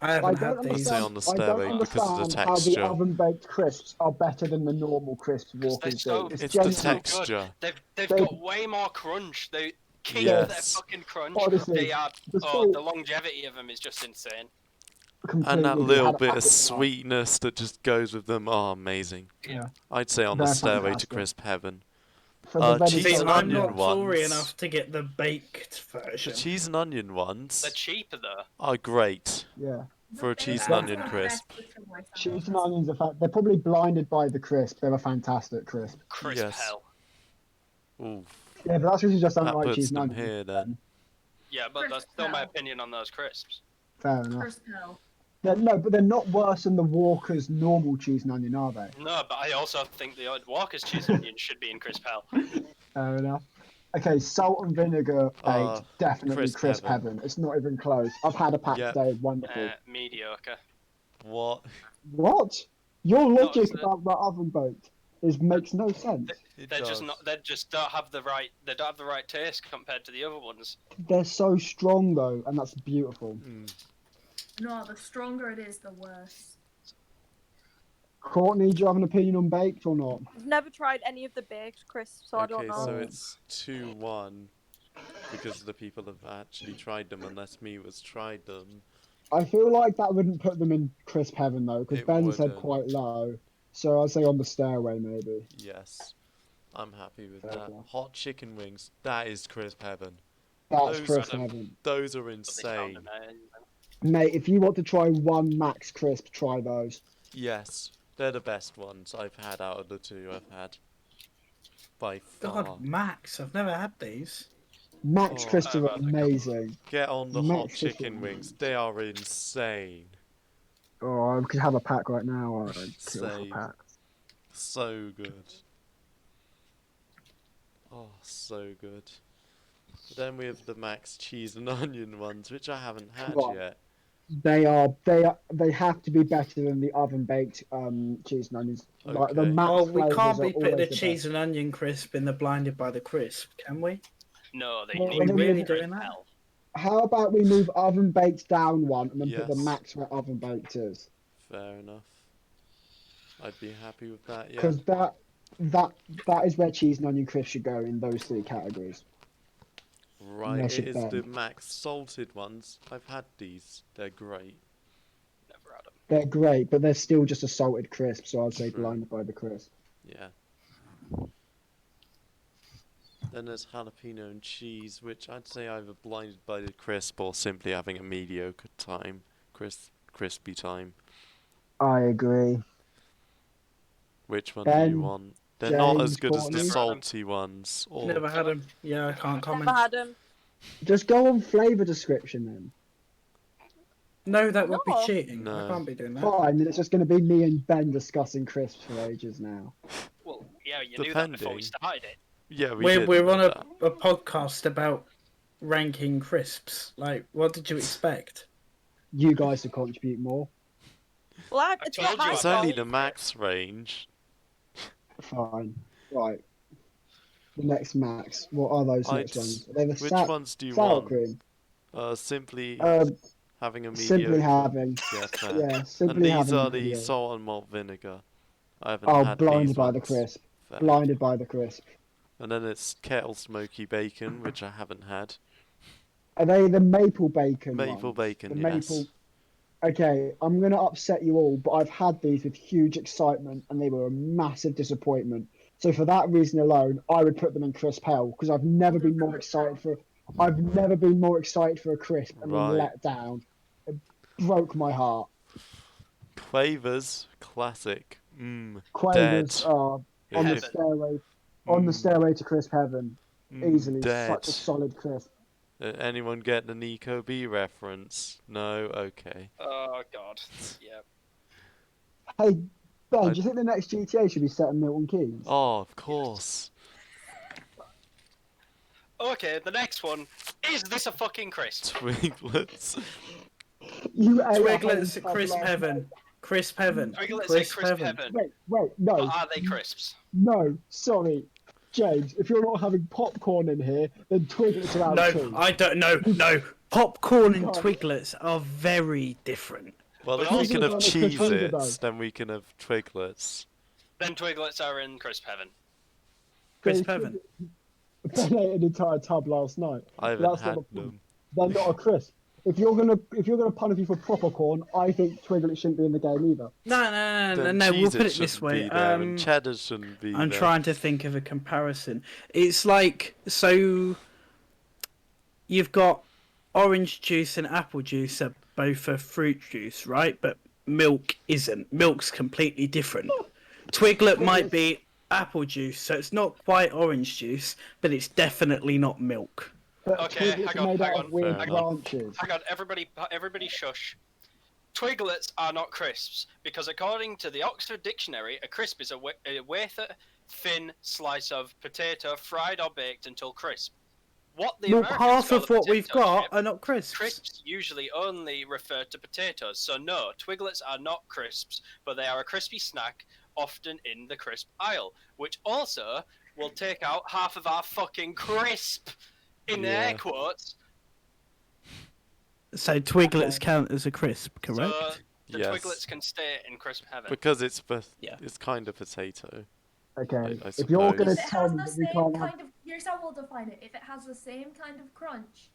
I haven't had
I'd
these.
say on the
I don't
stairway because of the
understand how the
texture.
oven-baked crisps are better than the normal crisps
They're
Walkers
so,
do.
It's the
genuinely-
so good.
texture.
They've
They-
got way more crunch. They keep
Yes.
their fucking crunch.
Honestly,
They are.
the
Oh,
salt
the longevity of them is just insane.
completely
And that
agree.
little
Had a
bit of
packet tonight.
sweetness that just goes with them. Oh, amazing.
Yeah.
I'd say on the
They're
stairway
fantastic.
to crisp heaven.
For the very
cheese
See,
and
salt-
I'm
onion
not Tory
ones.
enough to get the baked
The
version.
cheese and onion
They're
ones
cheaper though.
are great
Yeah.
for a cheese
Those
and
are
onion
the
crisp.
best with the voice
Cheese and
actors.
onions are they're probably blinded by the crisp. They're a fantastic crisp.
Crisp
Yes.
hell.
Ooh,
Yeah, but that's because you just don't
that
like
puts
cheese and
them
onions.
here then.
Yeah, but that's
Crisp
still my
hell.
opinion on those crisps.
Fair enough.
Crisp hell.
No, but they're not worse than the Walker's normal cheese and onion, are they?
No, but I also think the Walker's cheese and onion should be in crisp hell.
Fair enough. Okay, salt and vinegar baked, definitely
crisp
crisp
heaven.
heaven. It's not even close. I've had a pack
Yeah.
today, wonderful.
Mediocre.
What?
What? Your logic
it's-
about the oven baked makes no sense.
It
They're
does.
just not. They just don't have the right. They don't have the right taste compared to the other ones.
They're so strong though, and that's beautiful.
Mm.
No, the stronger it is, the worse.
Courtney, do you have an opinion on baked or not?
I've never tried any of the baked crisps, so I don't
Okay,
know.
so it's 2-1 because the people have actually tried them, unless me was tried them.
I feel like that wouldn't put them in crisp heaven though, because
It
Ben said
wouldn't.
quite low. So I'd say on the stairway maybe.
Yes, I'm happy with
Fair
that.
enough.
Hot chicken wings, that is crisp heaven.
That's
Those
crisp
are-
heaven.
Those are
But they found
insane.
them,
Mate, if you want to try one max crisp, try those.
Yes, they're the best ones I've had out of the two I've had. By far.
God, Max, I've never had these.
Max
Oh,
crisps
I've
are
had a couple.
amazing.
Get on the
Max
hot
chicken
chicken wings,
wings.
they are insane.
Oh, I could have a pack right now. Or I'd kill for a
Same.
pack.
So good. Oh, so good. Then we have the Max cheese and onion ones, which I haven't had
What?
yet.
They have to be better than the oven baked cheese and onions. Like the
Okay.
Max
Oh, we
flavours
can't
are
be putting
always
the
the
cheese
best.
and onion crisp in the blinded by the crisp, can we?
No, they
Well,
need
we
to be
really
in crisp
doing that?
hell.
How about we move oven baked down one and then put the
Yes.
Max where oven baked is?
Fair enough. I'd be happy with that, yeah.
Because that is where cheese and onion crisps should go in those three categories.
Right,
Unless
it
it
is the
burned.
Max salted ones. I've had these. They're great.
Never had them.
They're great, but they're still just a salted crisp, so I'd say
True.
blinded by the crisp.
Yeah. Then there's jalapeno and cheese, which I'd say either blinded by the crisp or simply having a mediocre time. Crispy time.
I agree.
Which one do
Ben,
you want? They're not as
James,
good as the
Courtney?
salty ones. Or
Never had them. Yeah, I can't comment.
Never had them.
Just go on flavour description then.
No, that would be
No.
cheating.
No.
I can't be doing that.
Fine, then it's just going to be me and Ben discussing crisps for ages now.
Well, yeah, you knew that before we
Depending.
started it.
yeah,
We're
did
on
know
a, a podcast about ranking crisps. Like, what did you expect?
You guys to contribute more.
Well, it's
told
not
you
my
I
It's
fault.
only the max range.
Fine. Right. The next Max. What are those
I'd
next
s-
ones? Are they the
Which ones do you
sour
want?
cream?
Simply having a mediocre.
Simply having.
Yeah, fair.
Yeah,
And
simply
these
having.
are the
yeah.
salt and malt vinegar. I haven't
Oh,
had
blinded
these
by the
ones.
crisp.
Fair.
Blinded by the crisp.
And then it's kettle smoky bacon, which I haven't had.
Are they the maple bacon
Maple
ones?
bacon,
The
yes.
maple. Okay, I'm going to upset you all, but I've had these with huge excitement and they were a massive disappointment. So for that reason alone, I would put them in crisp hell because I've never been more excited for a crisp and been
Right.
let down. It broke my heart.
Quavers, classic.
Quavers
Dead.
are on the
Heaven.
stairway to crisp heaven. Easily,
Dead.
such a solid crisp.
Anyone get the Nico B reference? No? Okay.
Oh god. Yeah.
Hey, Ben,
I-
do you think the next GTA should be set in Milton Keynes?
Oh, of course.
Okay, the next one. Is this a fucking crisp?
Twiglets.
You ate a
Twiglets,
whole
crisp
last
heaven.
night.
Crisp heaven.
Twiglets
Crisp
say crisp heaven.
Wait, no,
But are they crisps?
no, sorry. James, if you're not having popcorn in here, then Twiglets are out
No,
too.
I don't. No, no. Popcorn and
God.
Twiglets are very different.
Well,
But
if we
also
can have
don't have Crisp Heaven,
Cheez-Its, then we can have Twiglets.
Then Twiglets are in crisp heaven.
Crisp Heaven.
Ben ate an entire tub last night.
I haven't
That's not
had
the point.
them.
They're not a crisp. If you're gonna punish me for proper corn, I think Twiglets shouldn't be in the game either.
No.
Then
We'll put
Cheez-Its
it this
shouldn't
way.
be there, and cheddar shouldn't be
I'm
there.
trying to think of a comparison. It's like, so you've got orange juice and apple juice are both a fruit juice, right? But milk isn't. Milk's completely different. Twiglet might be apple juice, so it's not quite orange juice, but it's definitely not milk.
But
Okay,
Twiglets
hang
are
on,
made
hang
out
on,
of weird
hang on.
branches.
Hang on, everybody shush. Twiglets are not crisps, because according to the Oxford Dictionary, a crisp is a wafer, thin slice of potato fried or baked until crisp. What the
Well,
Americans
half
call
of
a
what we've
potato
got
chip,
are not crisps.
crisps usually only refer to potatoes, so no, Twiglets are not crisps, but they are a crispy snack, often in the crisp aisle, which also will take out half of our fucking crisp, in air
Yeah.
quotes.
So Twiglets count as a crisp, correct?
So the
Yes.
Twiglets can stay in crisp heaven.
Because it's
Yeah.
it's kind of potato.
Okay,
I
if you're
suppose.
gonna
If it
tell
has
me
the
that we
same
can't have
kind of, here's how we'll define it. If it has the same kind of crunch,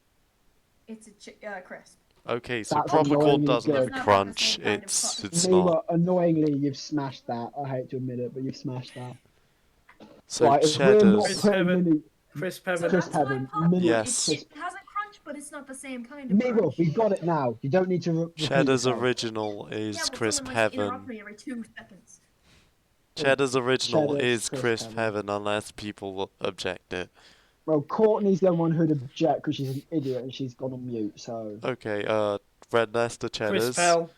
it's a crisp.
Okay, so
That's
proper corn
annoyingly
doesn't
good.
have
It's not
crunch.
the same kind of
It's
crunch.
it's
Mihwa,
not.
annoyingly, you've smashed that. I hate to admit it, but you've smashed that.
So
Right, if we're not
cheddars.
putting
Heaven.
mini,
Crisp
So
Heaven.
Crisp
that's my
Heaven,
point.
mini
Yes.
It has a crunch, but it's not the same kind of
Mihwa,
crunch.
we got it now. You don't need to repeat
Cheddar's
yourself.
original
Yeah,
is
but
crisp
someone likes to interrupt
heaven.
me every 2 seconds.
Cheddar's original
Cheddar's
is
crisp
crisp
heaven.
heaven unless people object it.
Well, Courtney's the one who'd object because she's an idiot and she's gone on mute. So
Okay, Red Leicester cheddars.
Crisp Hell.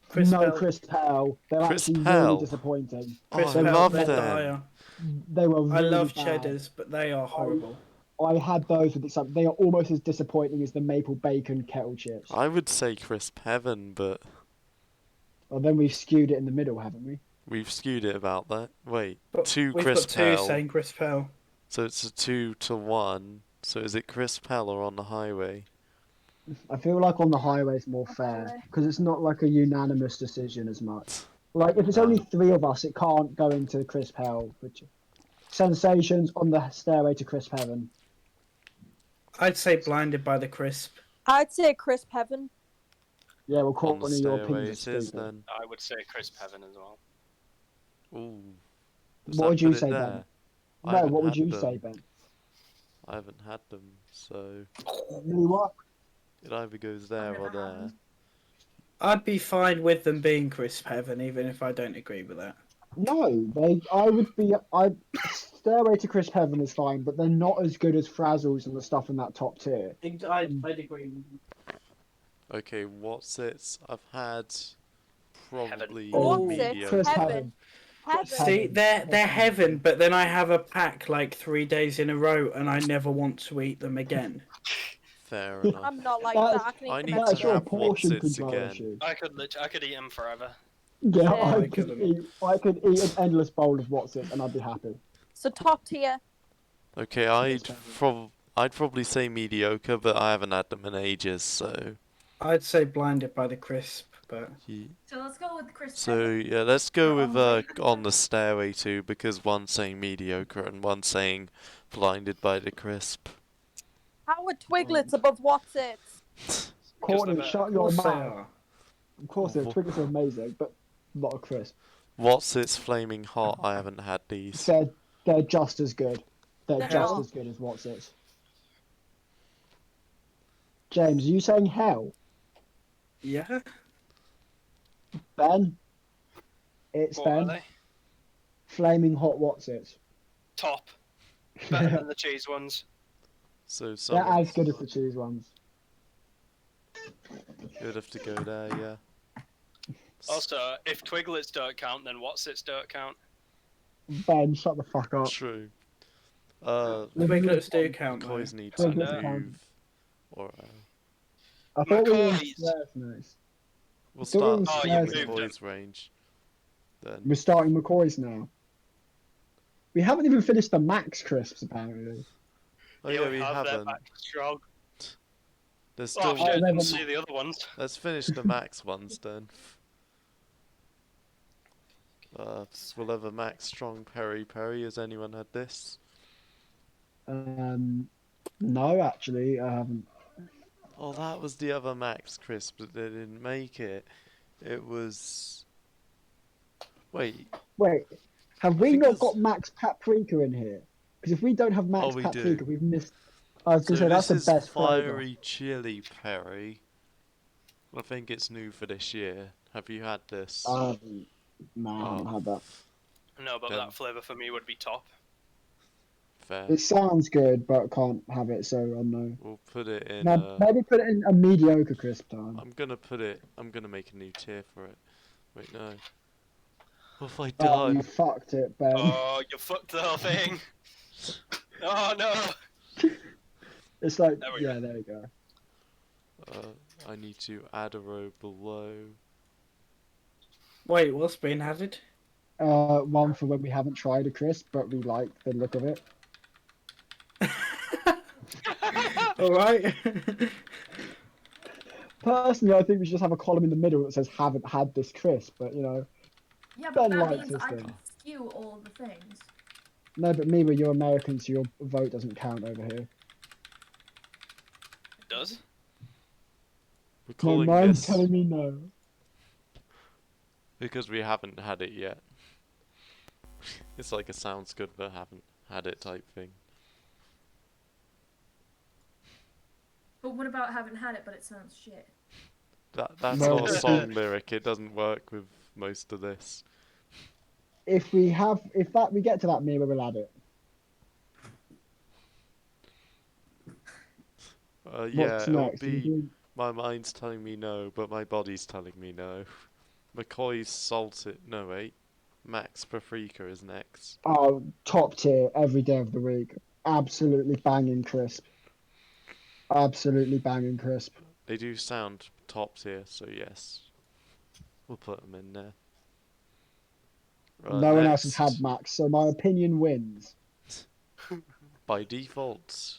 Crisp
no
Hell.
Crisp Hell. They're
Crisp
actually
Hell.
really disappointing.
Oh,
Crisp
I
Hell,
love
Red
them.
Dyer.
They were really
I love
bad.
cheddars, but they are horrible.
I had those with some. They are almost as disappointing as the maple bacon kettle chips.
I would say crisp heaven, but
Well, then we've skewed it in the middle, haven't we?
we've skewed it about that. Wait,
But
two
we've
crisp
got two
hell.
saying Crisp Hell.
So it's a 2-1. So is it crisp hell or on the highway?
I feel like on the highway it's more fair because it's not like a unanimous decision as much. Like if it's
No.
only 3 of us, it can't go into Crisp Hell. Which sensations on the stairway to Crisp Heaven.
I'd say Blinded by the Crisp.
I'd say crisp heaven.
Yeah, well,
On the
Courtney, your
stairway
opinions
it
are
is
stupid.
then.
I would say crisp heaven as well.
Ooh.
What would you say, Ben?
I
No,
haven't
what would
had
you
them.
say, Ben?
I haven't had them, so
Me what?
it either goes there
never
or
had
there.
them.
I'd be fine with them being Crisp Heaven, even if I don't agree with that.
No, I would be. Stairway to Crisp Heaven is fine, but they're not as good as Frazzles and the stuff in that top tier.
I'd agree.
Okay, what's it? I've had probably
Oh,
What's it?
mediocre.
Crisp
Heaven.
Heaven.
Heaven.
See, they're heaven, but then I have a pack like 3 days in a row, and I never want to eat them again.
Fair enough.
I'm not like
That
that.
is-
I can eat
I
the
need
best
to
That's your
have
portion
what's-its
control
again.
issue.
I could eat them forever.
Yeah,
Yeah.
I
Like
could
them.
I could eat an endless bowl of what's it, and I'd be happy.
So top tier.
Okay, I'd probably say mediocre, but I haven't had them in ages, so
I'd say Blinded by the Crisp, but
So let's go with Crisp
so
Heaven.
yeah, let's go
We're
with
on the
on the stairway too, because one's saying mediocre and one's saying blinded by the crisp.
How are Twiglets above what's it?
Courtney,
they're
shut
of
your
course they
mouth.
are.
Of course, the
Wha-
Twiglets are amazing, but not a crisp.
What's its flaming hot? I haven't had these.
They're just as good. They're
They're
just
not.
as good as what's it. James, are you saying hell?
Yeah.
Ben? It's
What are
Ben.
they?
Flaming hot what's it?
Top. Better than the cheese ones.
So
They're
someone
as good as the cheese ones.
would have to go there, yeah.
Also, if Twiglets don't count, then Whatsits don't count.
Ben, shut the fuck up.
True.
Twiglets do count, though.
McCoys need to
Twiglets count.
move. Or
I thought we were in
McCoys.
squares next.
we'll
Still
start
in
Oh, you
with
squares.
moved them.
McCoy's range. Then
We're starting McCoy's now. We haven't even finished the Max crisps, apparently.
oh yeah,
You
we
have their
haven't.
back strong.
There's
Oh
still.
shit, I
never
didn't see
mind.
the other ones.
Let's finish the Max ones then. We'll have a Max Strong Peri Peri. Has anyone had this?
No, actually, I haven't.
Oh, that was the other Max Crisp, but they didn't make it. It was. Wait,
Wait, have
I
we
think
not
it's.
got Max Paprika in here? Because if we don't have
Oh,
Max
we
Paprika,
do.
we've missed. I was gonna
So
say that's
this
the
is
best flavour.
Fiery Chili Peri. I think it's new for this year. Have you had this?
No, I haven't
Oh,
had that.
No, but
Then-
that flavour for me would be top.
fair.
It sounds good, but can't have it, so I know.
We'll put it in.
Now, maybe put it in a mediocre crisp time.
I'm gonna put it. I'm gonna make a new tier for it. Wait, no. What have I
Oh, you
done?
fucked it, Ben.
Oh, you fucked the whole thing. Oh no.
It's like,
There we go.
yeah, there you go.
I need to add a row below.
Wait, what's been added?
One for when we haven't tried a crisp, but we like the look of it.
All right.
Personally, I think we should just have a column in the middle that says "haven't had this crisp," but you know,
Yeah, but
Ben
that
likes
means
this
I
thing.
can skew all the things.
No, but me, you're American, so your vote doesn't count over here.
It does.
We're
My
calling
mind's
this
telling me no.
because we haven't had it yet. It's like a sounds good but haven't had it type thing.
But what about haven't had it, but it sounds shit?
That's
No,
not a
but-
song lyric. It doesn't work with most of this.
If we get to that mirror, we'll add it.
Yeah,
What's
it'll
next?
be. My mind's telling me no, but my body's telling me no. McCoy's salted. No, wait. Max Paprika is next.
Oh, top tier every day of the week. Absolutely banging crisp. Absolutely banging crisp.
They do sound top tier, so yes. We'll put them in there. Right,
No one else has
next,
had Max, so my opinion wins.
by default.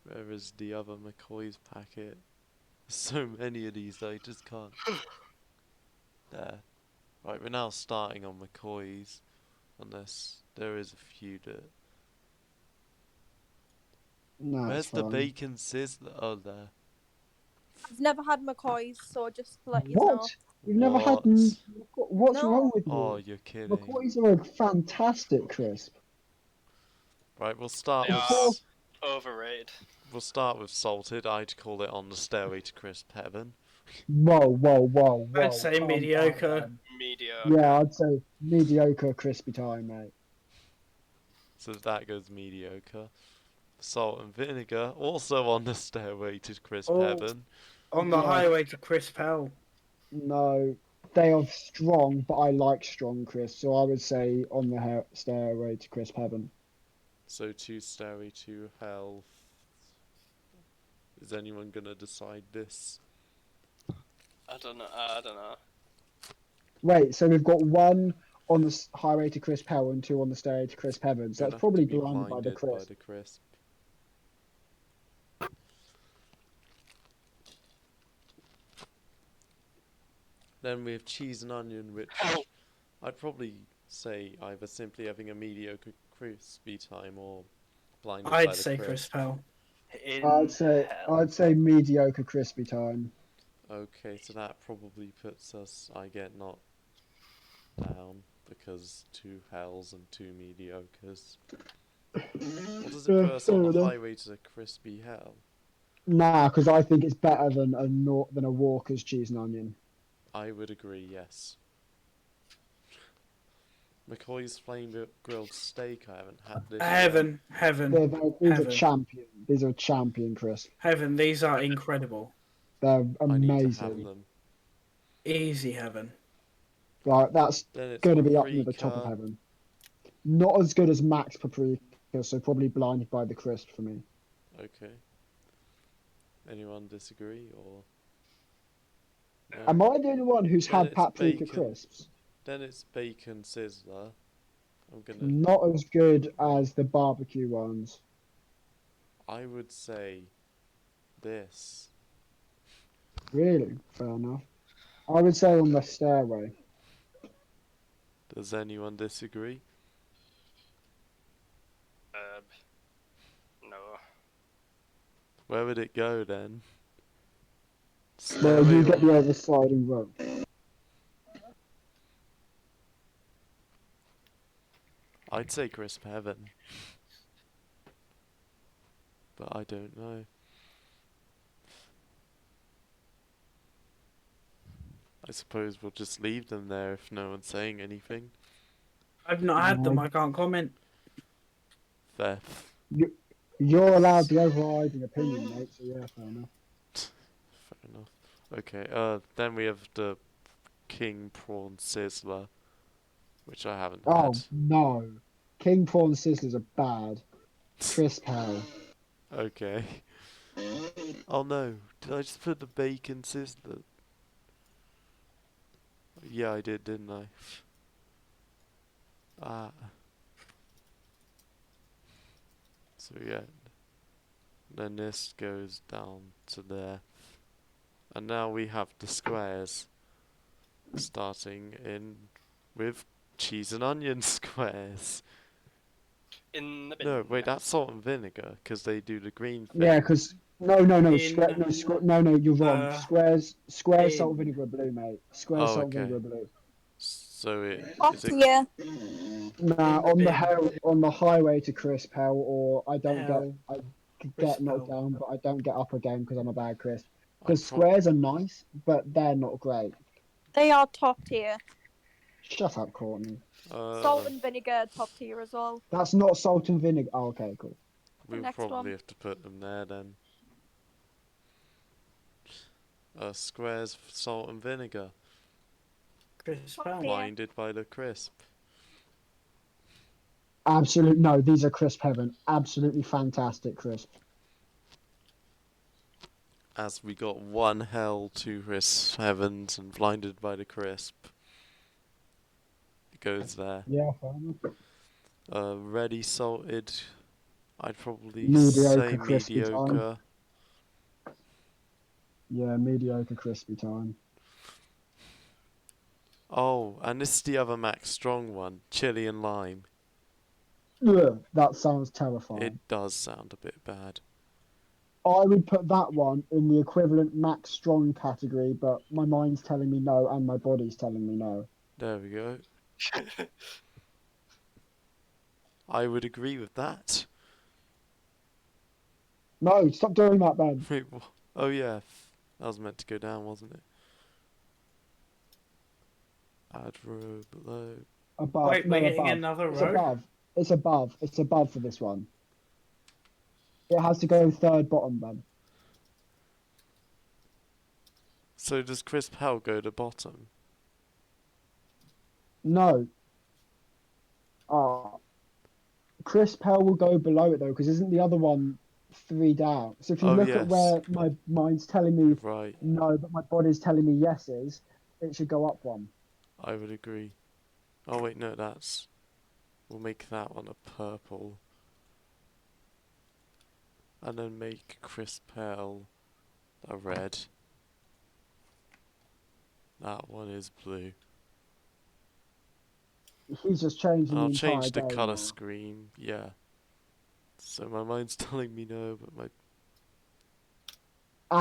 Where is the other McCoy's packet? So many of these I just can't. There. Right, we're now starting on McCoy's. Unless there is a few that...
No,
Where's
it's
the
fine.
bacon sizzler? Oh, there.
I've never had McCoy's, so just to let you know.
What? You've never had.
What?
What's
No.
wrong with you?
Oh, you're kidding.
McCoy's are a fantastic crisp.
Right, we'll start
They
with...
are overrated.
We'll start with salted. I'd call it on the stairway to crisp heaven.
Whoa, whoa, whoa, whoa.
I'd say
calm down,
mediocre.
man.
Mediocre.
Yeah, I'd say mediocre crispy time, mate.
So that goes mediocre. Salt and vinegar, also on the stairway to crisp
Oh.
heaven.
On the
Yeah.
highway to crisp hell.
No, they are strong, but I like strong crisp, so I would say on the stairway to crisp heaven.
So to stairway to hell. Is anyone gonna decide this?
I don't know.
Wait, so we've got one on the highway to crisp hell and two on the stairway to crisp heaven, so
Gonna
that's
have
probably
to be
blinded by the crisp.
crisp. Then we have cheese and onion, which I'd probably say either simply having a mediocre crispy time or blinded by
I'd
the
say
crisp.
crisp hell.
In
I'd say mediocre crispy time.
Okay, so that probably puts us, I get not down, because 2 hells and 2 mediocres. What does it put us on
fair
the
enough.
highway to the crispy hell?
Nah, because I think it's better than a Walker's cheese and onion.
I would agree, yes. McCoy's flame grilled steak, I haven't had this yet.
Heaven.
These are
Heaven.
champion. These are champion crisp.
Heaven. These are incredible.
They're
I need to have
amazing.
them.
Easy heaven.
Like that's
Then it's
going to be up near the top of
paprika.
heaven. Not as good as Max Paprika, so probably blinded by the crisp for me.
Okay. Anyone disagree or? No?
Am I the only one who's
Then
had
it's
paprika
bacon.
crisps?
Then it's bacon sizzler. I'm gonna.
Not as good as the barbecue ones.
I would say this.
Really? Fair enough. I would say on the stairway.
Does anyone disagree?
No.
Where would it go then?
Well,
Stairway
you get the
or...
oversliding rope.
I'd say Crisp Heaven. But I don't know. I suppose we'll just leave them there if no one's saying anything.
I've not had them. I can't comment.
Fair.
You're allowed the overriding opinion, mate, so yeah, fair enough.
Fair enough. Okay, then we have the King Prawn Sizzler, which I haven't
Oh,
had.
no. King Prawn Sizzlers are bad. Crisp hell.
Okay. Oh no, did I just put the bacon sizzler? Yeah, I did, didn't I? Ah. So yeah. Then this goes down to there. And now we have the squares. Starting in with cheese and onion squares.
In the bin.
No, wait, that's salt and vinegar, because they do the green thing.
Yeah, because no, you're wrong.
Uh,
Squares, salt,
in-
vinegar, blue, mate. Squares,
Oh,
salt,
okay.
vinegar, blue.
So
Top
is it
tier.
Nah,
In the
on the highway to crisp hell, or I
Hell.
get
Crisp
knocked
hell.
down, but I don't get up again because I'm a bad crisp.
I'd
Because squares are nice, but they're not great.
They are top tier.
Shut up, Courtney.
Salt and vinegar, top tier as well.
That's not salt and vinegar. Oh, okay, cool.
we'll
next
probably
one.
have to put them there then. Squares, salt and vinegar.
Crisp
Top
hell.
tier.
Blinded by the crisp.
Absolute no, these are crisp heaven. Absolutely fantastic crisp.
As we got one hell, two crisp heavens, and blinded by the crisp. It goes there.
Yeah, fair enough.
Ready salted. I'd probably
Mediocre,
say
crispy time.
mediocre.
Yeah, mediocre crispy time.
Oh, and this is the other Max Strong one, chili and lime.
Ugh, that sounds terrifying.
It does sound a bit bad.
I would put that one in the equivalent Max Strong category, but my mind's telling me no and my body's telling me no.
There we go. I would agree with that.
No, stop doing that, Ben.
Wait, oh yeah, that was meant to go down, wasn't it? Add row below.
Above.
Wait,
no,
we're getting
above.
another
It's
row?
above. It's above. It's above for this one. It has to go third bottom, Ben.
So does Crisp Hell go to bottom?
No. Crisp Hell will go below it though, because isn't the other one 3 down? So if you
Oh,
look
yes.
at where my mind's telling me
Right,
no, but my body's telling me yeses, it should go up one.
I would agree. Oh wait, no, that's... We'll make that one a purple. And then make Crisp Hell a red. That one is blue.
He's just changing
I'll
the entire
change the
game
colour
now.
scheme, yeah. So my mind's telling me no, but my...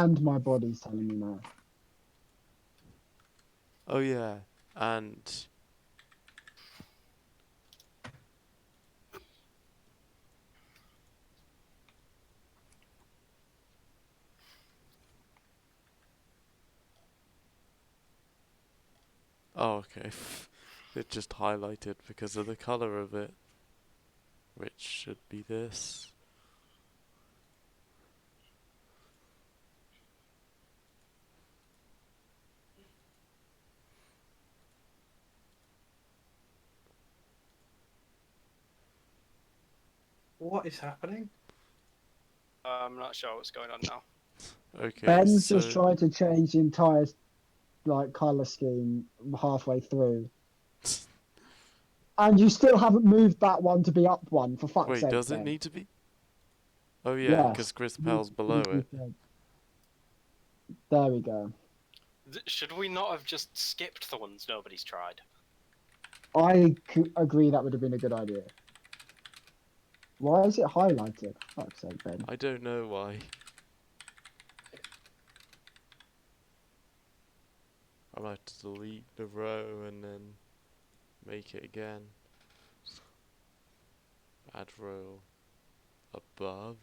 And my body's telling me no.
Oh yeah, and... Oh, okay. It just highlighted because of the colour of it. Which should be this.
What is happening?
I'm not sure what's going on now.
Okay,
Ben's
so...
just tried to change the entire colour scheme halfway through. And you still haven't moved that one to be up one, for fuck's
Wait,
sake,
does it
Ben.
need to be? Oh yeah,
Yes.
because Crisp Hell's below it.
There we go.
Should we not have just skipped the ones nobody's tried?
Agree that would have been a good idea. Why is it highlighted? Fuck's sake, Ben.
I don't know why. I might have to delete the row and then make it again. Add row above.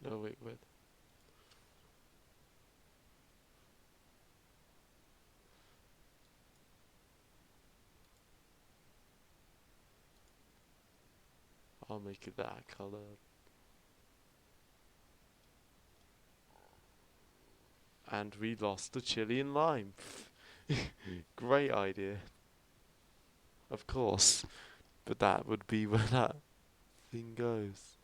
No, wait. I'll make it that color. And we lost the chili and lime. Great idea. Of course. But that would be where that thing goes.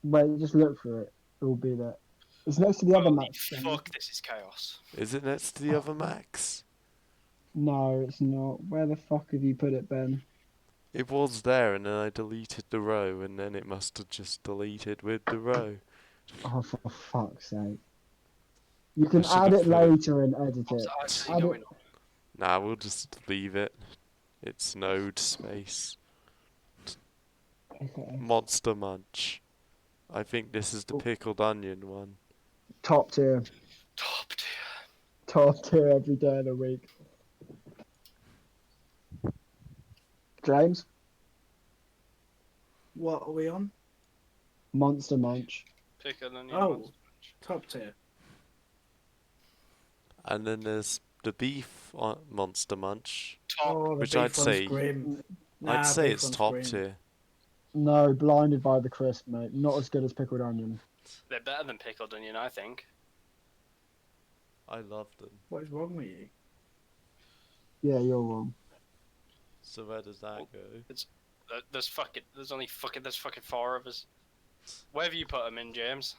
Wait, just look for it. It will be there. It's next to the other
Holy
map. thing.
fuck, this is chaos.
Is it next to the other max?
No, it's not. Where the fuck have you put it, Ben?
It was there and then I deleted the row and then it must have just deleted with the row.
Oh, for fuck's sake. You can
should
add
have
it
put it-
later and edit
What's
it.
actually
Add it.
going on?
Nah, we'll just leave it. It's node space.
Okay.
Monster Munch. I think this is the pickled onion one.
Top tier.
Top tier.
Top tier every day of the week. James?
What are we on?
Monster Munch.
Pick an onion.
Oh.
Monster Munch.
Top tier.
And then there's the beef Monster Munch.
Top.
Oh, the
Which
beef
I'd
one's
say-
grim.
I'd
Nah,
say
beef
it's
one's
top
grim.
tier.
No, blinded by the crisp, mate. Not as good as pickled onion.
They're better than pickled onion, I think.
I love them.
What is wrong with you?
Yeah, you're wrong.
So where does that go?
There's only fucking 4 of us. Where have you put them in, James?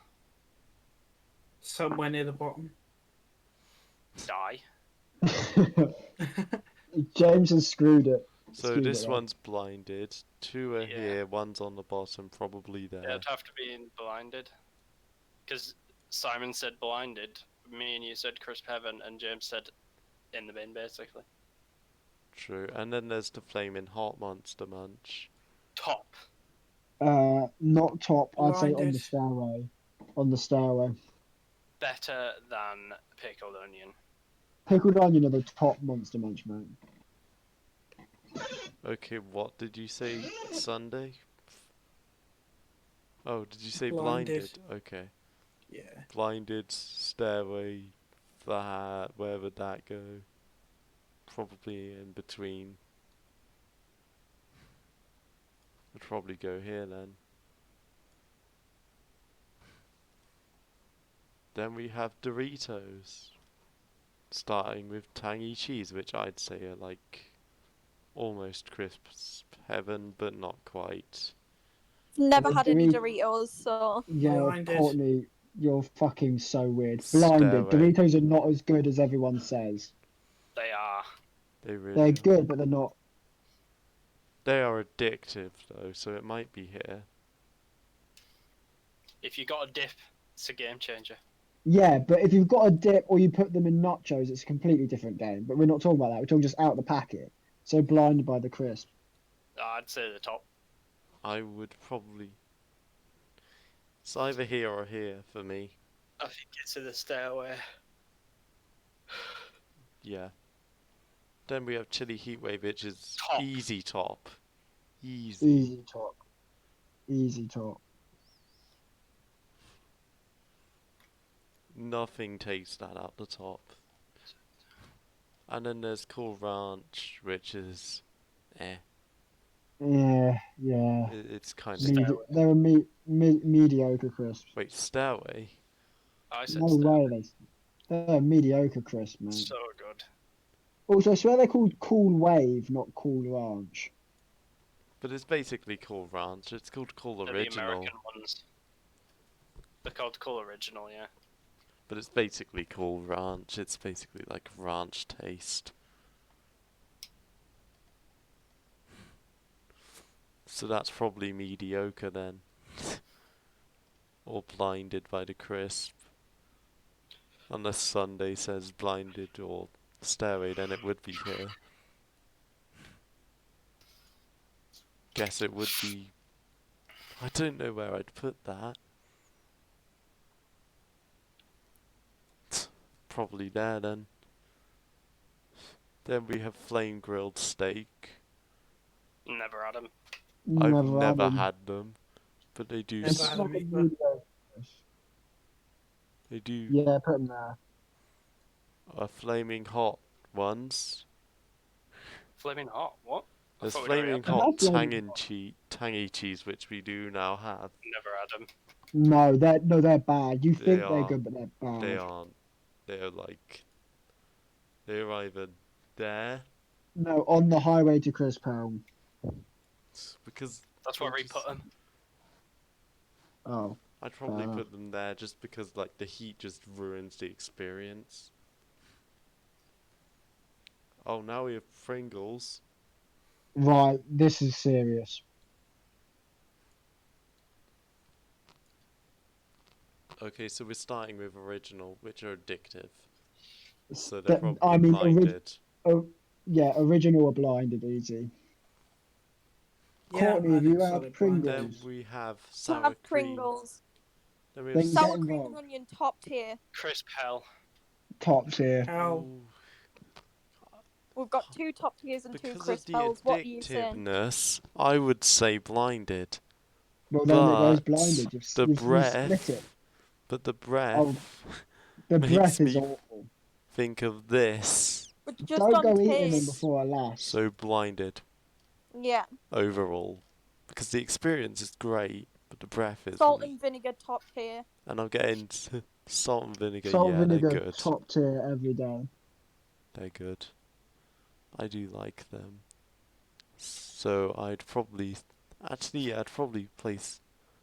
Somewhere near the bottom.
Die.
James has screwed it.
So
Screwed
this
it,
one's blinded. 2 are
Yeah.
here, one's on the bottom, probably there.
Yeah, it'd have to be in blinded. Because Simon said blinded, me and you said crisp heaven, and James said in the bin, basically.
True. And then there's the flaming hot Monster Munch.
Top.
Not top. I'd say on the
Blinded.
stairway. On the stairway.
Better than pickled onion.
Pickled onion are the top Monster Munch, mate.
Okay, what did you say? Sunday? Oh, did you say
Blinded.
blinded? Okay.
Yeah.
Blinded, stairway, that, where would that go? Probably in between. Would probably go here then. Then we have Doritos. Starting with tangy cheese, which I'd say are like almost crisp heaven, but not quite.
Never had any
Dorito-
Doritos, so
Yeah,
Blinded.
Courtney, you're fucking so weird. Blinded.
Stairway.
Doritos are not as good as everyone says.
They are.
They really
They're
are.
good, but they're not.
They are addictive though, so it might be here.
If you got a dip, it's a game changer.
Yeah, but if you've got a dip or you put them in nachos, it's a completely different game. But we're not talking about that. We're talking just out the packet. So blinded by the crisp.
I'd say the top.
I would probably. It's either here or here for me.
I think it's in the stairway.
Yeah. Then we have chili heatwave, which is
Top.
easy top. Easy.
Easy top. Easy top.
Nothing takes that out the top. And then there's Cool Ranch, which is eh.
Yeah, yeah.
It's kind of.
Stairway.
They're a mediocre crisps.
Wait, Stairway?
I said
No
stairway.
way they're mediocre crisp, man.
So good.
Also, I swear they're called Cool Wave, not Cool Ranch.
But it's basically called ranch. It's called Cool
They're the
Original.
American ones. They're called Cool Original, yeah.
But it's basically called ranch. It's basically like ranch taste. So that's probably mediocre then. Or blinded by the crisp. Unless Sunday says blinded or stairway, then it would be here. Guess it would be... I don't know where I'd put that. Probably there then. Then we have flame grilled steak.
Never had them.
I've
Never
never
them.
had them, but they do.
Never
It's
had
not
them
a
either.
mediocre.
They do
Yeah, put them there.
flaming hot ones.
Flaming hot. What? I
There's
thought we'd already
flaming
had them.
I've
hot
had flaming
tangy cheese, which we do now have.
Never had them.
No, they're bad. You
They
think they're
are.
good, but they're bad.
They aren't. They're like. They're either there
No, on the highway to Crisp Hill.
because
That's where
they
we
just-
put them.
Oh,
I'd probably
enough.
put them there just because like the heat just ruins the experience. Oh, now we have Pringles.
right. This is serious.
Okay, so we're starting with original, which are addictive. So
Th-
they're probably
I mean,
blinded.
yeah, original or blinded, easy.
Yeah,
Courtney,
I
have you
think so,
had
they're
Pringles?
Then
blinded.
we have
To
sour
have
cream.
Pringles.
Then we
Then
have
get
Sour cream and
involved.
onion, top tier.
Crisp hell.
Top tier.
How?
Ooh,
We've got 2 top tiers and 2
because of
crisp
the
hells. What are you saying?
addictiveness, I would say blinded.
Well, then it goes
But
blinded.
the
You've split it.
breath, but the breath
Oh, The
makes
breath is
me
awful.
think of this.
But just
Don't
on
go eating them
taste.
before I last.
So blinded
Yeah.
overall, because the experience is great, but the breath is.
Salt and vinegar, top tier.
And I'll get into salt and vinegar.
Salt
Yeah,
vinegar,
they're good.
top tier every day.
They're good. I do like them. So I'd probably, actually, yeah, I'd probably place.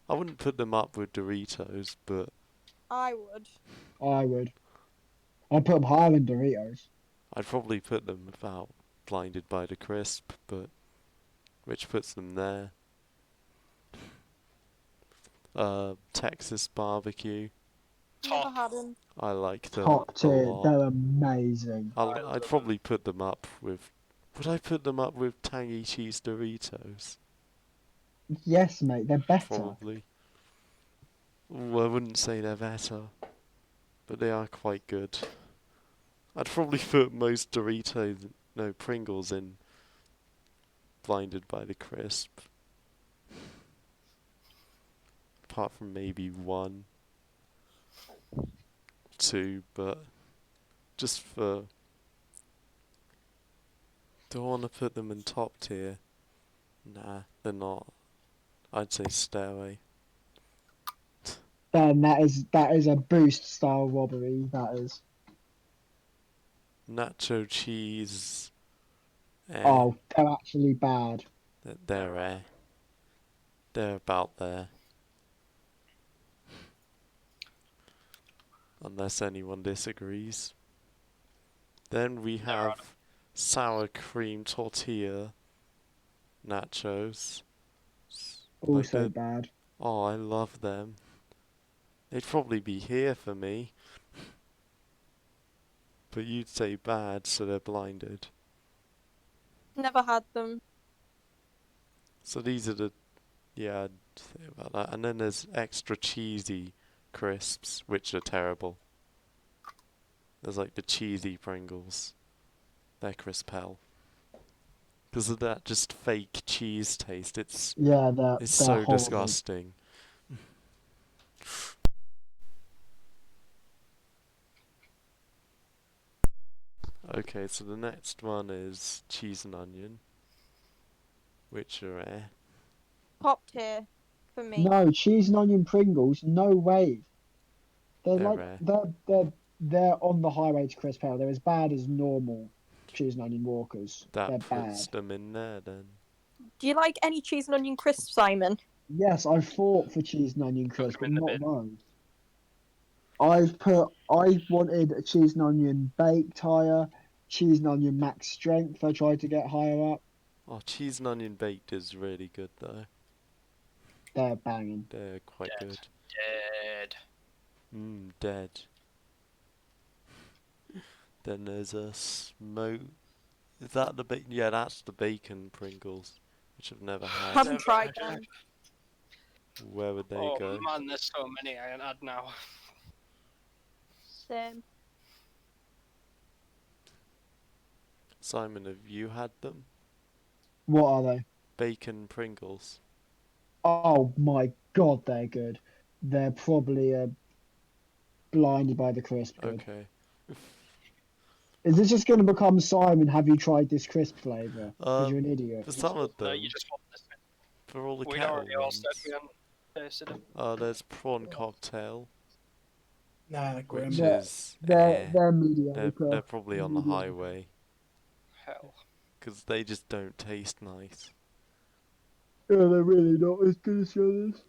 I wouldn't put them up with Doritos, but
I would.
I would. I'd put them higher than Doritos.
I'd probably put them about blinded by the crisp, but which puts them there. Texas barbecue.
Never
Top.
had them.
I like them
Top
a
tier.
lot.
They're amazing.
I
I'd
love
probably put them up with. Would I put them up with tangy cheese Doritos?
Yes, mate. They're better.
Probably. Ooh, I wouldn't say they're better, but they are quite good. I'd probably put most Doritos, no, Pringles in blinded by the crisp. Apart from maybe 1, 2, but just for... Do I want to put them in top tier? Nah, they're not. I'd say stairway.
Then that is a boost style robbery. That is.
Nacho cheese.
Oh, they're actually bad.
They're They're about there. Unless anyone disagrees. Then we
Never had 'em.
have sour cream tortilla nachos. Like
Also
the-
bad.
Oh, I love them. They'd probably be here for me. But you'd say bad, so they're blinded.
Never had them.
So these are the... Yeah, I'd say about that. And then there's extra cheesy crisps, which are terrible. There's like the cheesy Pringles. They're crisp hell. Because of that just fake cheese taste. It's
Yeah, they're
so
horrible.
disgusting. Okay, so the next one is cheese and onion, which are
Top tier for me.
No, cheese and onion Pringles. No way. They're
They're
like
rare.
they're on the highway to Crisp Hill. They're as bad as normal cheese and onion Walkers.
that
They're
puts
bad.
them in there then.
Do you like any cheese and onion crisps, Simon?
Yes, I fought for cheese and onion crisp,
them
but
in the
not
bin.
those. I wanted a cheese and onion baked higher, cheese and onion max strength. I tried to get higher up.
Oh, cheese and onion baked is really good though.
They're banging.
They're quite
Dead.
good.
Dead.
Dead. Then there's a smoke. Is that the bacon? Yeah, that's the bacon Pringles, which I've never had.
Haven't
Never
tried
had
them.
Where would they
Oh
go?
man, there's so many I ain't had now.
Same.
Simon, have you had them?
What are they?
Bacon Pringles.
Oh my god, they're good. They're probably blinded by the crisp good.
Okay.
Is this just going to become Simon? Have you tried this crisp flavour? Because you're an idiot.
For some of
No,
them,
you just want this.
for all the
We'd
kettle
already all said
ones.
we hadn't tasted them.
There's prawn cocktail,
Nah, grim.
which
They're-
is
They're
they're
mediocre.
probably on the
Mediocre.
highway
Hell.
because they just don't taste nice.
Oh, they're really not as good as the others.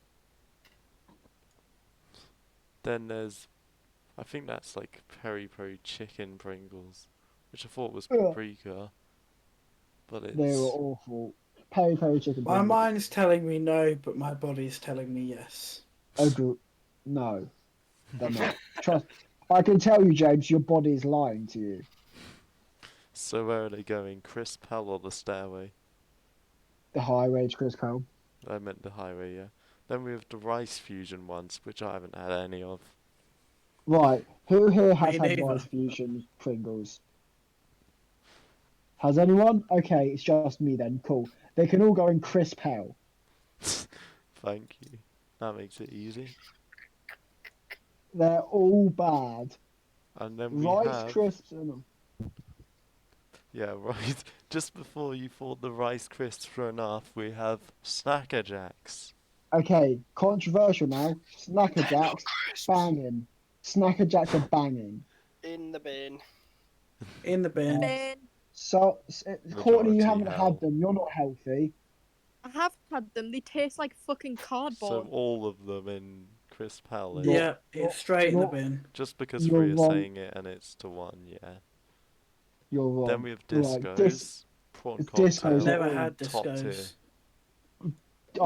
Then there's, I think that's like peri peri chicken Pringles, which I thought was
Ugh.
paprika, but
They were
it's
awful. Peri peri chicken.
My
Pringles.
mind's telling me no, but my body's telling me yes.
No, they're not. Trust. I can tell you, James, your body is lying to you.
So where are they going? Crisp Hell or the Stairway?
The high wage crisp home.
I meant the highway, yeah. Then we have the rice fusion ones, which I haven't had any of.
Right. Who here has
Me
had
neither.
rice fusion Pringles? Has anyone? Okay, it's just me then. Cool. They can all go in crisp hell.
Thank you. That makes it easy.
They're all bad.
And then we
Rice
have,
crisps and
yeah, right. Just before you thought the Rice Crisps were enough, we have Snacker Jacks.
okay, controversial now. Snacker Jacks banging. Snacker Jacks are banging.
In the bin.
In the bin.
Bin.
So, Courtney, you
Majority
haven't
hell.
had them. You're not healthy.
I have had them. They taste like fucking
So
cardboard.
all of them in Crisp Hell. eh?
Yeah, it's straight in the
you're-
bin.
Just because
You're
three are
wrong.
saying it and it's to one, yeah.
You're wrong.
Then we have
Right,
Discos. Prawn
Discos
cocktail.
are
Never
all
had
top tier.
discos.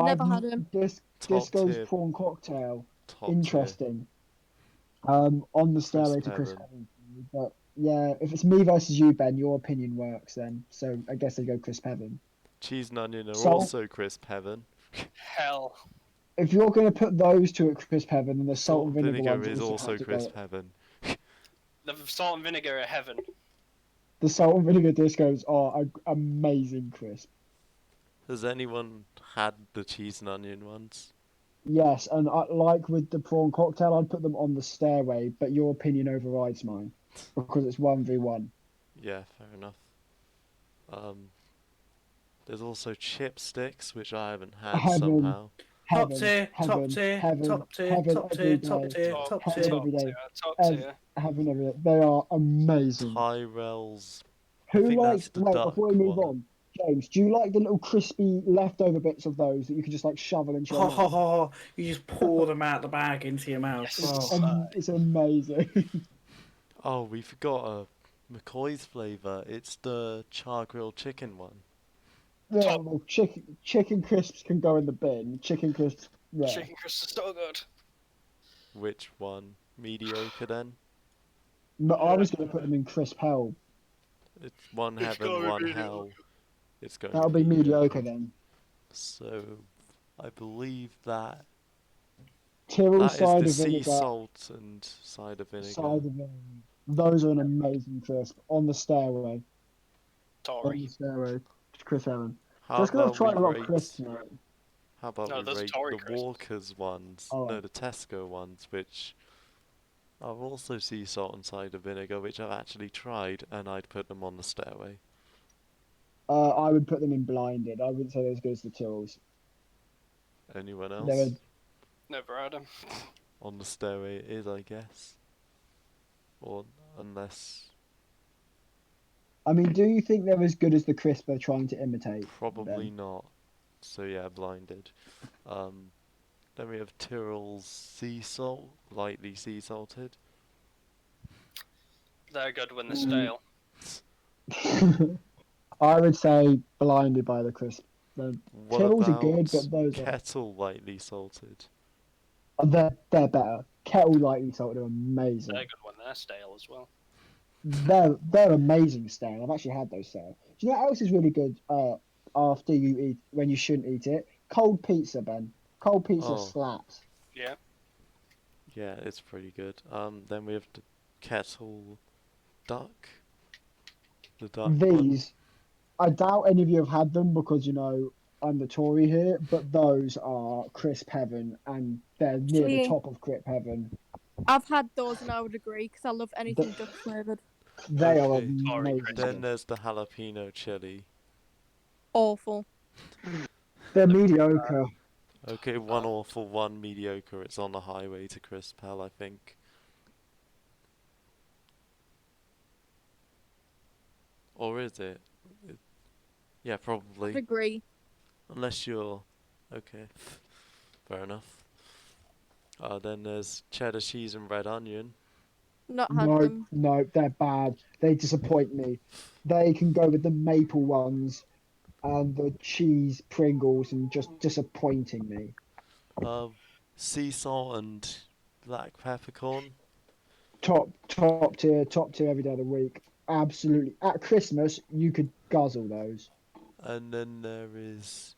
Never had 'em.
Top
Disco's
tier.
prawn cocktail.
Top
Interesting. On the stairway to
Crisp
Chris
Heaven.
Heaven. But yeah, if it's me versus you, Ben, your opinion works then. So I guess they go Crisp Heaven.
Cheese and onion are
So-
also Crisp Heaven.
Hell.
If you're going to put those two at Crisp Heaven, then the salt and vinegar
vinegar
ones
is also
have to
Crisp
go.
Heaven.
The salt and vinegar are heaven.
The salt and vinegar discos are amazing crisp.
Has anyone had the cheese and onion ones?
Yes, and like with the prawn cocktail, I'd put them on the stairway, but your opinion overrides mine because it's 1v1.
Yeah, fair enough. There's also chipsticks, which I haven't had
Heaven.
somehow.
Top
Heaven,
tier, top
heaven,
tier,
heaven,
top tier,
heaven
top
every
tier, top
day.
tier,
Top,
top
Heaven
tier.
every day.
Top
Ev-
tier.
Heaven every day. They are amazing.
Tyrell's.
Who
think
likes?
that's the
Wait,
duck
before we move
one.
on, James, do you like the little crispy leftover bits of those that you can just like shovel into your
Ho ho
mouth?
ho ho! You just pour them out the bag into your mouth.
Yes.
Oh.
It's amazing.
Oh, we forgot a McCoy's flavour. It's the char grilled chicken one.
Yeah,
Top.
well, chicken crisps can go in the bin. Chicken crisps, yeah.
Chicken crisps are so good.
Which one? Mediocre then?
But I was going to put them in crisp hell.
It's one
It's
heaven,
gotta be
one
mediocre.
hell. It's going
That'll
to
be mediocre then.
So, I believe that
Tyrrell
that is
cider
the sea
vinegar,
salt and cider vinegar.
cider vinegar. Those are an amazing crisp on the stairway. On
Tory.
the stairway, to Chris Evan.
How
Just because I've
about
tried a
we
lot of
rate?
crisps now.
How about
No,
we
those
rate
Tory
the
crisps.
Walker's ones?
Oh.
No, the Tesco ones, which are also sea salt and cider vinegar, which I've actually tried, and I'd put them on the stairway.
I would put them in blinded. I wouldn't say they're as good as the Tyrrells.
Anyone
They're
else?
Never had them.
On the stairway it is, I guess. Or unless
I mean, do you think they're as good as the crisp they're trying to imitate?
probably
Ben?
not. So yeah, blinded. Then we have Tyrrell's sea salt, lightly sea salted.
They're good when they're
Mm.
stale.
I would say blinded by the crisp. The
What
Tyrrells are good,
about
but those are
kettle lightly salted?
they're better. Kettle lightly salted are
They're
amazing.
good when they're stale as well.
They're amazing stale. I've actually had those stale. Do you know what else is really good? After you eat when you shouldn't eat it, cold pizza, Ben. Cold pizza
Oh,
slaps.
Yeah.
yeah, it's pretty good. Then we have the kettle duck, the duck one.
These, I doubt any of you have had them because I'm the Tory here, but those are crisp heaven, and they're near the
Actually,
top of crisp heaven.
I've had those and I would agree because I love anything
Th-
duck flavoured.
They are
Okay,
Tory
amazing.
then there's the jalapeno chili.
Awful.
They're
The-
mediocre.
Okay, one awful, one mediocre. It's on the highway to Crisp Hell, I think. Or is it? Yeah,
I'd
probably.
agree.
Unless you're... Okay, fair enough. Then there's cheddar cheese and red onion.
Not had
No,
them.
no, they're bad. They disappoint me. They can go with the maple ones and the cheese Pringles and just disappointing me.
Sea salt and black peppercorn.
Top tier every day of the week. Absolutely. At Christmas, you could guzzle those.
And then there is...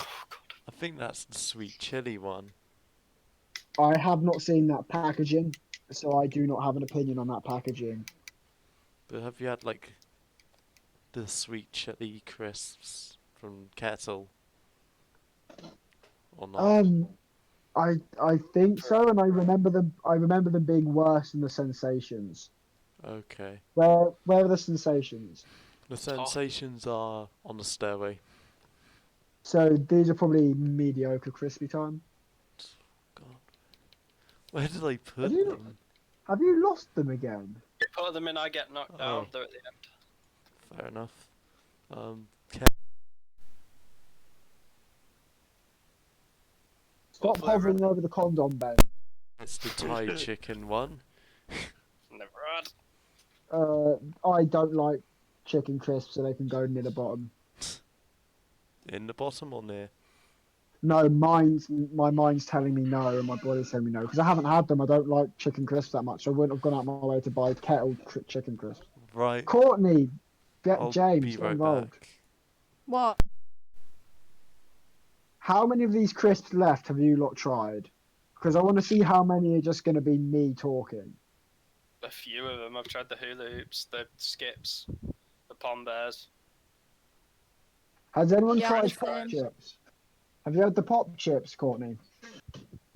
Oh god.
I think that's the sweet chili one.
I have not seen that packaging, so I do not have an opinion on that packaging.
But have you had, like, the sweet chili crisps from Kettle? Or not?
I think so, and I remember them. I remember them being worse than the Sensations.
Okay.
Where are the Sensations?
The sensations are on the stairway.
So these are probably mediocre crispy time.
God. Where did I put
Have you
them?
have you lost them again?
Put them in, I get knocked down.
Oh.
They're at the end.
Fair enough.
Stop
What flavour?
hovering over the condom, Ben.
It's the Thai chicken one.
Never had.
I don't like chicken crisps, so they can go near the bottom.
In the bottom or near?
No, my mind's telling me no, and my body's telling me no because I haven't had them. I don't like chicken crisps that much. So I wouldn't have gone out my way to buy chicken crisps.
Right.
Courtney, get
I'll
James
be
get
right
involved.
back.
What?
How many of these crisps left have you lot tried? Because I want to see how many are just going to be me talking.
A few of them. I've tried the hula hoops, the skips, the pom bears.
Has anyone
Yeah,
tried
the
pop
same.
chips? Have you had the pop chips, Courtney?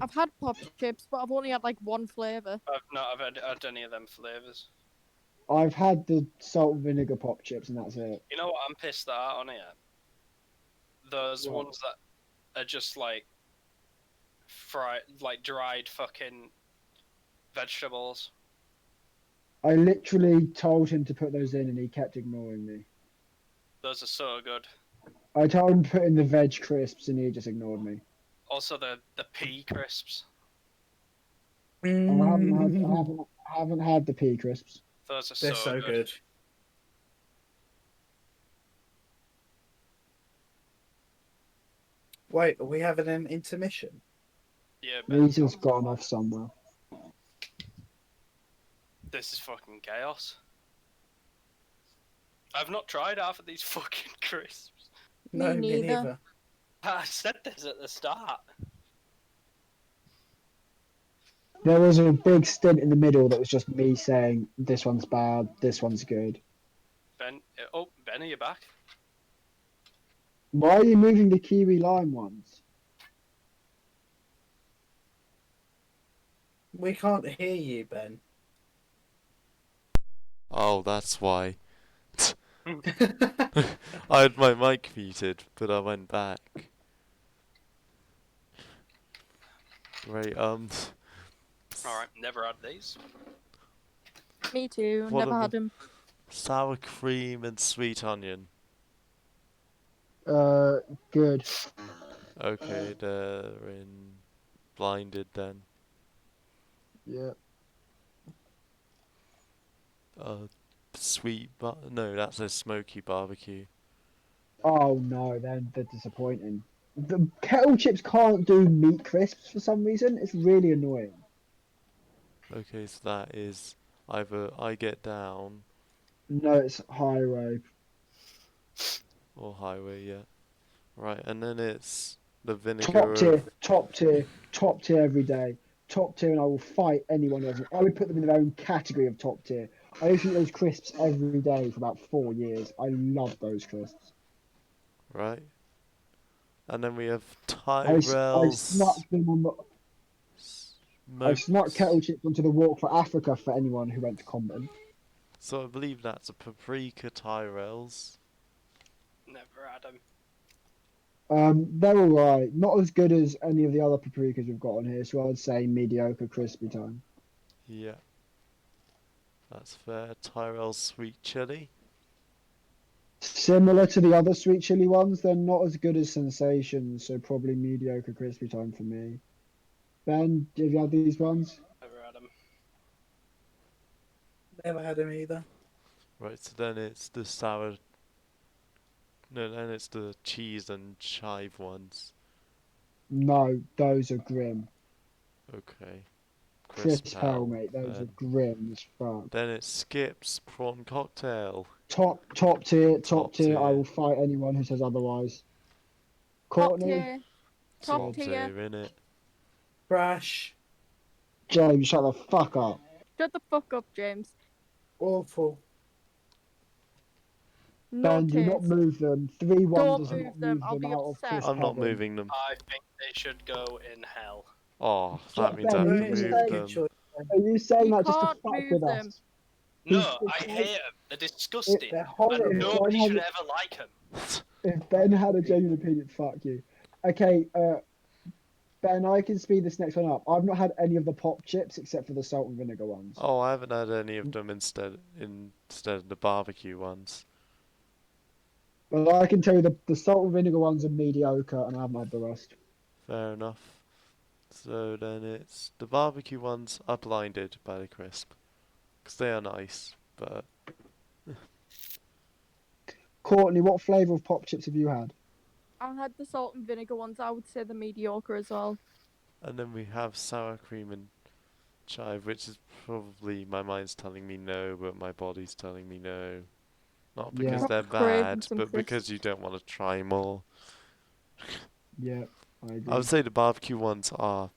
I've had pop chips, but I've only had like one flavour.
I've had any of them flavors.
I've had the salt and vinegar pop chips, and that's it.
You know what I'm pissed at on here? Those
What?
ones that are just like fried, like dried fucking vegetables.
I literally told him to put those in, and he kept ignoring me.
Those are so good.
I told him to put in the veg crisps, and he just ignored me.
Also the pea crisps.
I haven't had the pea crisps.
Those are
They're
so
so good. Wait, are we having an intermission?
Yeah, but
These has gone off somewhere.
this is fucking chaos. I've not tried half of these fucking crisps.
No, me
neither.
neither.
I said this at the start.
There was a big stint in the middle that was just me saying this one's bad, this one's good.
Ben, Ben, are you back?
Why are you moving the kiwi lime ones?
We can't hear you, Ben.
Oh, that's why. I had my mic muted, but I went back. Right,
Alright, never had these.
Me too.
What
Never
are
had
the-
them.
sour cream and sweet onion.
Good.
Okay, they're in blinded then.
Yeah.
Sweet no, that's a smoky barbecue.
Oh no, they're disappointing. The kettle chips can't do meat crisps for some reason. It's really annoying.
Okay, so that is either I get down
No, it's highway.
or highway, yeah. Right, and then it's the
Top
vinegar of.
tier, top tier, top tier every day. Top tier, and I will fight anyone who doesn't. I would put them in their own category of top tier. I used to eat those crisps every day for about 4 years. I love those crisps.
Right? And then we have
I snuck
Tyrell's
them on the. I snuck
smoked.
kettle chips onto the walk for Africa for anyone who went to Compton.
So I believe that's a paprika Tyrell's.
Never had them.
They're all right. Not as good as any of the other paprikas we've got on here, so I'd say mediocre crispy time.
Yeah, that's fair. Tyrell's sweet chili.
Similar to the other sweet chili ones, they're not as good as Sensations, so probably mediocre crispy time for me. Ben, have you had these ones?
Never had them.
Never had him either.
Right, so then it's the sour. No, then it's the cheese and chive ones.
No, those are grim.
Okay.
Crisp hell,
hell,
mate. Those are
then.
grim as fuck.
Then it skips prawn cocktail.
Top
Top
tier. I
tier.
will fight anyone who says otherwise.
Top
Courtney,
tier. Top
Top
tier.
tier, innit?
Crash.
James, shut the fuck up.
Shut the fuck up, James.
Awful.
No
Ben, do not
tiers.
move them. 3-1
Don't
does
move
not
them,
move
I'll
them
be
out of
upset.
crisp
I'm not
heaven.
moving them.
I think they should go in hell.
Oh, that means I
Ben,
have
are
to
you
move
saying-
them.
choice.
Are you saying
You
that just to
can't
fuck
move
with
them.
us?
No,
If
I
Ben-
hate them. They're disgusting.
They're horrible.
And
If
nobody
Ben
should
had-
ever like them.
If Ben had a genuine opinion, fuck you. Okay, Ben, I can speed this next one up. I've not had any of the pop chips except for the salt and vinegar ones.
Oh, I haven't had any of them instead of the barbecue ones.
But I can tell you the salt and vinegar ones are mediocre, and I haven't had the rest.
Fair enough. So then it's the barbecue ones are blinded by the crisp. Because they are nice, but
Courtney, what flavour of pop chips have you had?
I had the salt and vinegar ones. I would say the mediocre as well.
and then we have sour cream and chive, which is probably my mind's telling me no, but my body's telling me no. Not
Yeah.
because they're
Craving
bad,
some
but
crisps.
because you don't want to try more.
Yeah, I agree.
I would say the barbecue ones are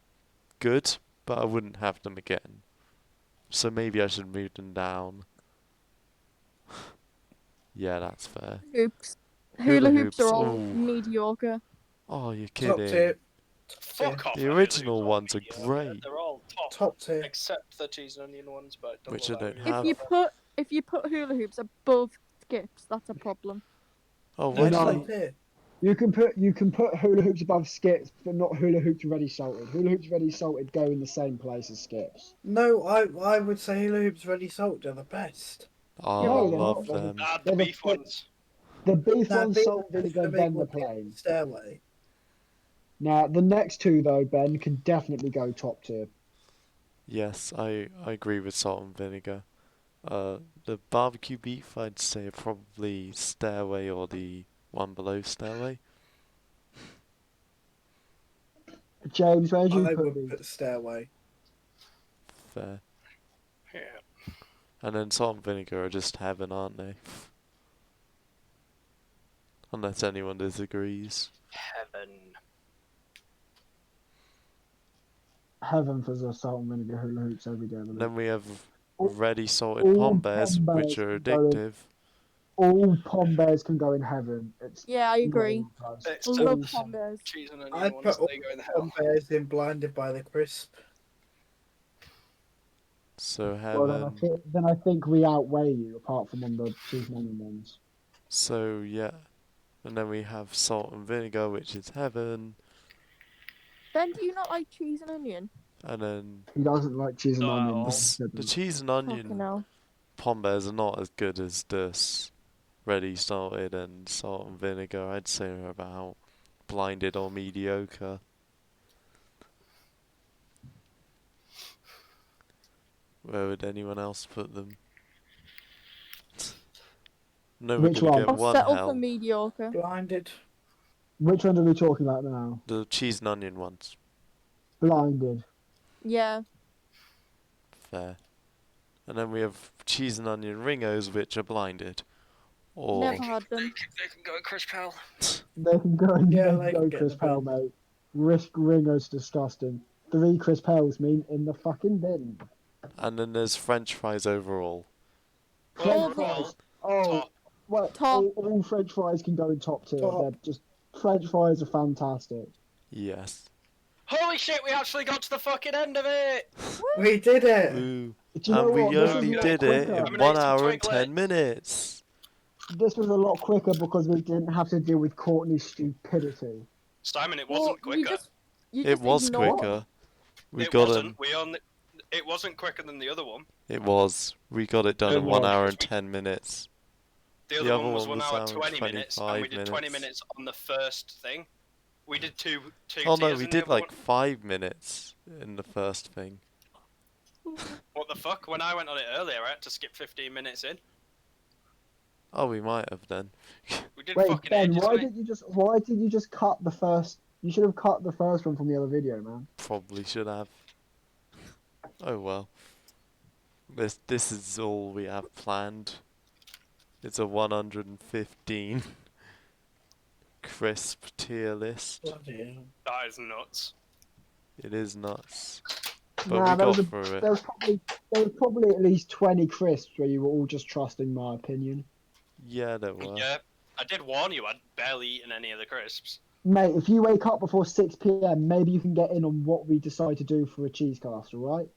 good, but I wouldn't have them again. So maybe I should move them down. Yeah, that's fair.
Hoops.
Hula
Hula hoops are
hoops,
all
ooh.
mediocre.
Oh, you're
Top
kidding.
tier.
Fuck off.
The original ones are great.
They're all top,
Top tier.
except the cheese and onion ones, but
Which I don't
If
have.
you put hula hoops above skips, that's a problem.
Oh,
No,
why
No.
do
top
they?
tier.
You can put hula hoops above skips, but not hula hoops ready salted. Hula hoops ready salted go in the same place as skips.
No, I would say hula hoops ready salted are the best.
Oh,
No,
I
they're
love
not.
them.
Ah, the
They're the
beef
fir-
ones.
The beef
Nah,
ones,
beef
salt and vinegar,
ones
then the
make
plain.
Stairway.
Now the next two though, Ben, can definitely go top tier.
Yes, I agree with salt and vinegar. The barbecue beef, I'd say probably Stairway or the one below Stairway.
James, where do you
I
put
would
these?
put Stairway.
Fair.
Yeah.
And then salt and vinegar are just heaven, aren't they? Unless anyone disagrees.
Heaven.
Heaven for the salt and vinegar hula hoops every day of the
And
week.
then we have
All-
ready salted
all
pom bears,
pom
which
bears
are
can go in-
addictive.
All pom bears can go in heaven. It's
Yeah, I agree.
not even close.
It's
I
the
love
All-
pom bears.
cheese and onion
I'd
ones,
put all
they go in hell.
Pom bears in blinded by the crisp.
So
Well,
heaven.
then I think we outweigh you, apart from on the cheese and onion ones.
So yeah. And then we have salt and vinegar, which is heaven.
Ben, do you not like cheese and onion?
And then
He doesn't like cheese and
Not at
onion.
all.
Ben said
the
that.
cheese and
Fucking
onion
hell.
pom bears are not as good as this ready salted and salt and vinegar, I'd say are about blinded or mediocre. Where would anyone else put them? No, we're
Which
gonna
one?
get
I'll
one
settle for
hell.
mediocre.
Blinded.
Which ones are we talking about now?
The cheese and onion ones.
Blinded.
Yeah.
Fair. And then we have cheese and onion ringos, which are blinded. Or
Never had them.
They can go crisp hell.
They can go and
Yeah,
they
they
can go
can get
crisp
the
hell,
bin.
mate. Risk Ringo's disgusting. 3 crisp hells mean in the fucking bin.
and then there's French fries overall.
French
Overall,
fries. Oh,
top.
well,
Top.
all French fries can go in top tier.
Top.
They're just French fries are fantastic.
Yes.
Holy shit, we actually got to the fucking end of it!
We did it.
Ooh.
Do you know
And we
what? This was a
only
lot
did it
quicker.
in
I'm gonna
1
eat some
hour and
Twiglets.
10 minutes.
This was a lot quicker because we didn't have to deal with Courtney's stupidity.
Simon, it
Well,
wasn't
you
quicker.
you
It
just
was
ignored.
quicker. We
It
got
wasn't.
him.
We only. It wasn't quicker than the other one.
It was. We got it done
It
in 1
was.
hour and 10 minutes.
The other one was 1 hour 20 minutes, and we did 20 minutes on the first thing. We did two
Oh no,
tiers
we
in the
did
other
like
one.
5 minutes in the first thing.
What the fuck? When I went on it earlier, I had to skip 15 minutes in.
Oh, we might have then.
We did
Wait,
fucking
Ben,
ages
why
on it.
did you just cut the first? You should have cut the first one from the other video, man.
Probably should have. Oh well. This is all we have planned. It's a 115 crisp tier list.
Bloody hell.
That is nuts.
It is nuts. But
Nah,
we
there was
got
a-
through
There
it.
was probably at least 20 crisps where you were all just trusting my opinion.
Yeah, there were.
Yeah, I did warn you. I'd barely eaten any of the crisps.
Mate, if you wake up before 6 p.m., maybe you can get in on what we decide to do for a cheese cast, alright?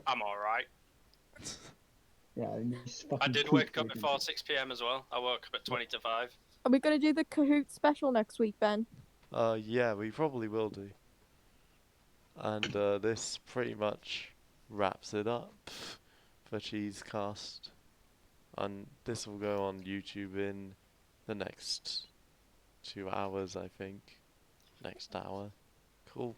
I'm all right.
Yeah, and you just
I
fucking
did
keep
wake up
thinking.
before 6 p.m. as well. I woke up at 20 to 5.
Are we gonna do the Kahoot special next week, Ben?
Yeah, we probably will do. And this pretty much wraps it up for Cheesecast. And this will go on YouTube in the next 2 hours, I think. Next hour. Cool.